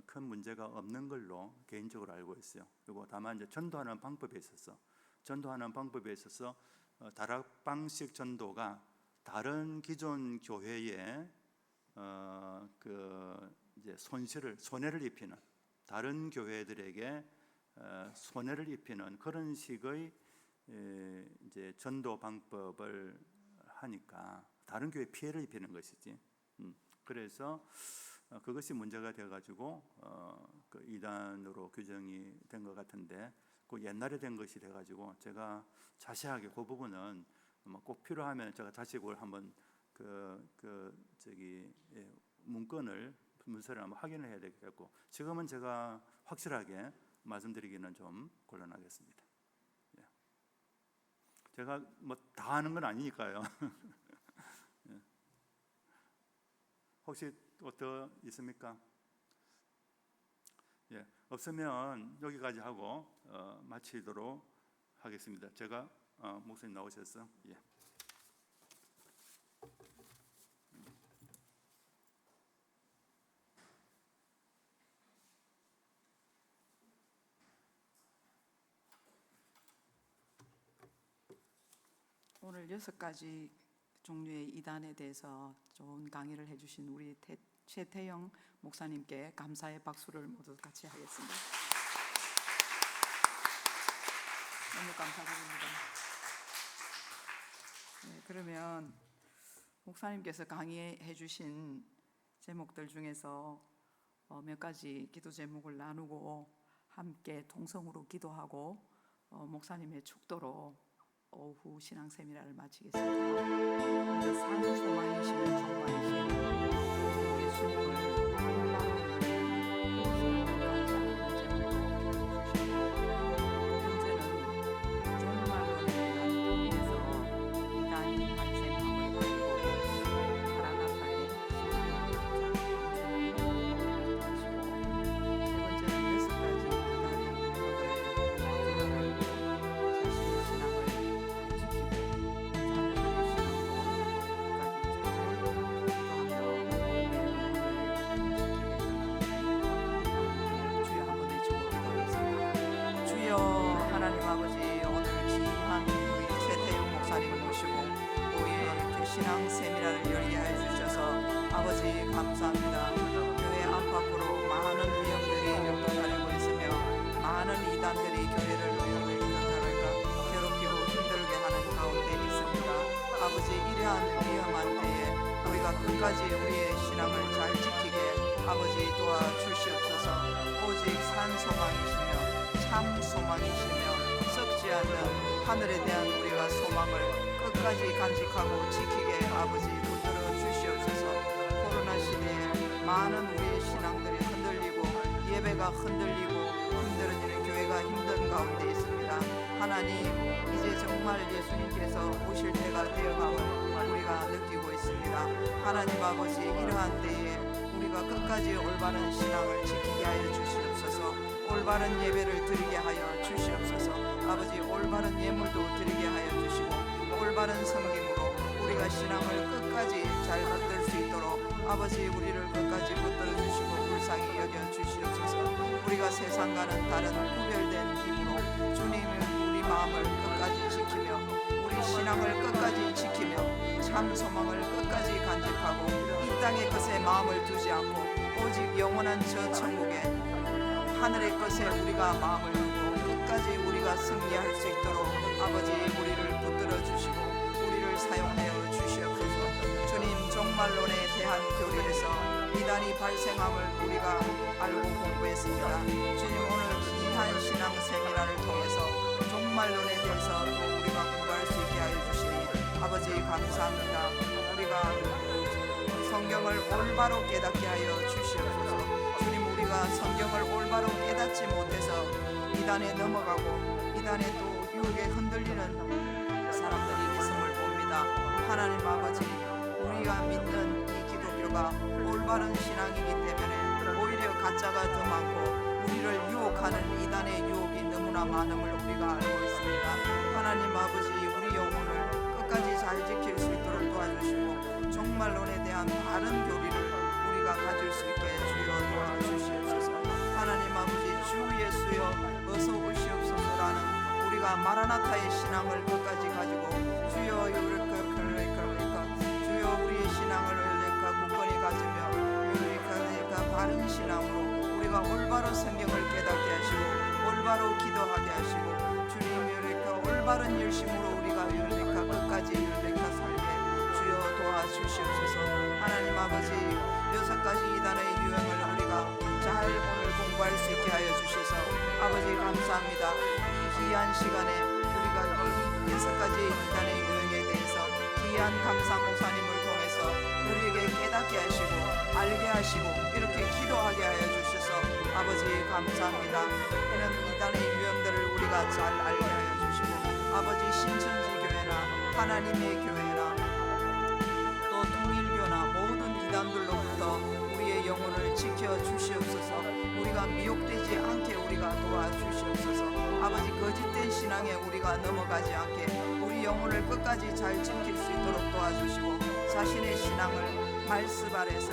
큰 문제가 없는 걸로 개인적으로 알고 있어요. 그리고 다만 이제 전도하는 방법에 있어서 다락방식 전도가 다른 기존 교회에 그 이제 손해를 입히는, 다른 교회들에게 손해를 입히는 그런 식의 이제 전도 방법을 하니까 다른 교회에 피해를 입히는 것이지. 그래서 그것이 문제가 되어가지고 그 이단으로 규정이 된 것 같은데, 그 옛날에 된 것이 돼가지고 제가 자세하게 그 부분은 꼭 필요하면 제가 다시 그걸 한번 문서를 한번 확인을 해야 되겠고, 지금은 제가 확실하게 말씀드리기는 좀 곤란하겠습니다. 예. 제가 뭐 다 아는 건 아니니까요. 예. 혹시 또 더 있습니까? 예, 없으면 여기까지 하고 마치도록 하겠습니다. 제가 목사님 나오셨어? 예. 오늘 6가지 종류의 이단에 대해서 좋은 강의를 해주신 우리 최태영 목사님께 감사의 박수를 모두 같이 하겠습니다. 너무 감사드립니다. 네, 그러면 목사님께서 강의해 주신 제목들 중에서 몇 가지 기도 제목을 나누고 함께 통성으로 기도하고 목사님의 축도로 오후 신앙 세미나를 마치겠습니다. 산 소망이시는 정말이신 예수님을 감사합니다. 교회 안팎으로 많은 위험들이 역동하고 있으며 많은 이단들이 교회를 괴롭히고 힘들게 하는 가운데 있습니다. 아버지, 이러한 위험한 때에 우리가 끝까지 우리의 신앙을 잘 지키게 아버지 도와주시옵소서. 오직 산 소망이시며 참 소망이시며 썩지 않는 하늘에 대한 우리가 소망을 끝까지 간직하고 지키게 아버지 붙들어 주시옵소서. 코로나 시대에 많은 우리의 신앙들이 흔들리고 예배가 흔들리고 힘들어지는 교회가 힘든 가운데 있습니다. 하나님, 이제 정말 예수님께서 오실 때가 되어감을 우리가 느끼고 있습니다. 하나님 아버지, 이러한 때에 우리가 끝까지 올바른 신앙을 지키게 하여 주시옵소서. 올바른 예배를 드리게 하여 주시옵소서. 아버지, 올바른 예물도 드리게 하여 주시고 올바른 섬김으로 우리가 신앙을 끝까지 잘 받들 수 있도록 아버지, 우리를 끝까지 붙들어 주시고 불쌍히 여겨 주시옵소서. 우리가 세상과는 다른 구별된 힘으로 주님은 우리 마음을 끝까지 지키며 우리 신앙을 끝까지 지키며 참 소망을 끝까지 간직하고 이 땅의 것에 마음을 두지 않고 오직 영원한 저 천국에 하늘의 것에 우리가 마음을 두고 끝까지 우리가 승리할 수 있도록 아버지, 우리를 붙들어 주시고 우리를 사용하여 주시옵소서. 주님, 종말론에 대한 교리에서 이단이 발생함을 우리가 알고 공부했습니다. 주님, 오늘 귀한 신앙 세미나를 통해서 종말론에 대해서 또 우리가 공부할 수 있게 하여 주시니 아버지 감사합니다. 우리가 성경을 올바로 깨닫게 하여 주시옵소서. 주님, 우리가 성경을 올바로 깨닫지 못해서 이단에 넘어가고 이단에 또 유혹에 흔들리는 사람들이 있음을 봅니다. 하나님 아버지, 우리가 믿는 이 기독교가 올바른 신앙이기 때문에 오히려 가짜가 더 많고 우리를 유혹하는 이단의 유혹이 너무나 많음을 우리가 알고 있습니다. 하나님 아버지, 우리 영혼을 끝까지 잘 지킬 수 있도록 도와주시고 종말론에 대한 바른 교리를 우리가 가질 수 있게 주여 도와주시옵소서. 하나님 아버지, 주 예수여 어서 오시옵소서라는 우리가 마라나타의 신앙을 끝까지 가지고 주여 주여 우리의 신앙을 굳건히 가지며 바른 신앙으로 우리가 올바로 성경을 깨닫게 하시고 올바로 기도하게 하시고 주님 올바른 열심으로 우리가 끝까지 살게 주여 도와주시옵소서. 하나님 아버지, 6가지 이단의 유형을 우리가 잘 오늘 공부할 수 있게 하여 주셔서 아버지 감사합니다. 이 귀한 시간에 우리가 이 6가지 이단의 유형에 대해서 귀한 감사 목사님을 통해서 우리에게 깨닫게 하시고 알게 하시고 이렇게 기도하게 하여 주셔서 아버지 감사합니다. 이는 이단의 유형들을 우리가 잘 알게 하여 주시고 아버지, 신천지 교회나 하나님의 교회나 또 통일교나 모든 이단들로부터 우리의 영혼을 지켜 주시옵소서. 우리가 미혹되지 않게 우리가 도와주시옵소서. 아버지, 거짓된 신앙에 우리가 넘어가지 않게 우리 영혼을 끝까지 잘 지킬 수 있도록 도와주시고 자신의 신앙을 말씀 아래서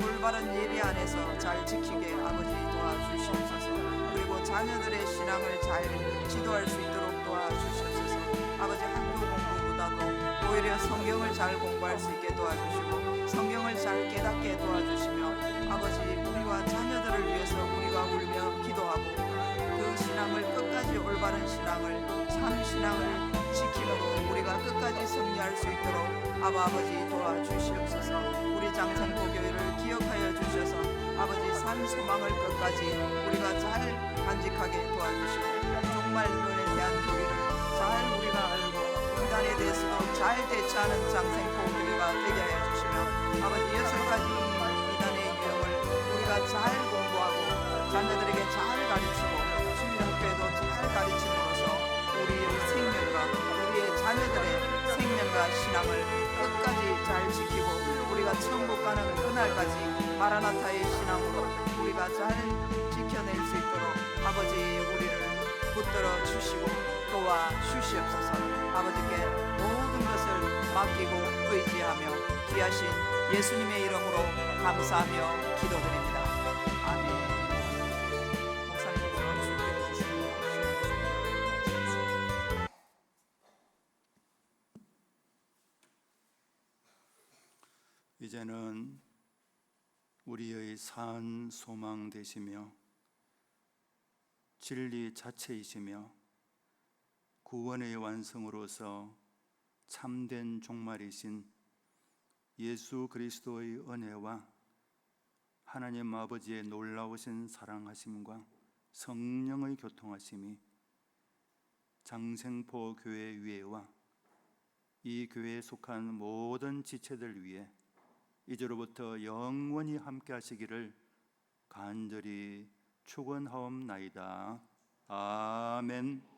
올바른 예배 안에서 잘 지키게 아버지 도와주시옵소서. 그리고 자녀들의 신앙을 잘 지도할 수 있도록 도와주시옵소서. 아버지, 학교 공부보다도 오히려 성경을 잘 공부할 수 있게 도와주시고 성경을 잘 깨닫게 도와주시며 아버지, 우리와 자녀들을 위해서 우리가 울며 기도하고 그 신앙을 끝까지 올바른 신앙을 참 신앙을 지킴으로 우리가 끝까지 승리할 수 있도록 아버지 도와주시옵소서. 우리 장성포 교회를 기억하여 주셔서 아버지, 산 소망을 끝까지 우리가 잘 간직하게 도와주시고 종말론에 대한 교리를 잘 우리가 알고 이단에 대해서도 잘 대처하는 장성포 교회가 되게 하여 주시며 아버지, 6가지 이단의 유형을 우리가 잘 공부하고 자녀들에게 잘 가르치고 주일학교에도 잘 가르침으로써 우리의 생명과 우리의 자녀들의 생명과 신앙을 끝까지 잘 지키고 우리가 천국 가는 그날까지 마라나타의 신앙으로 우리가 잘 지켜낼 수 있도록 아버지, 우리를 붙들어 주시고 도와주시옵소서. 아버지께 모든 것을 맡기고 의지하며 귀하신 예수님의 이름으로 감사하며 기도드립니다. 아멘. 목사님께서 준비해 주시면 이제는 우리의 산 소망 되시며 진리 자체이시며 구원의 완성으로서 참된 종말이신 예수 그리스도의 은혜와 하나님 아버지의 놀라우신 사랑하심과 성령의 교통하심이 장생포 교회 위에와 이 교회에 속한 모든 지체들 위에 이제로부터 영원히 함께 하시기를 간절히 축원하옵나이다. 아멘.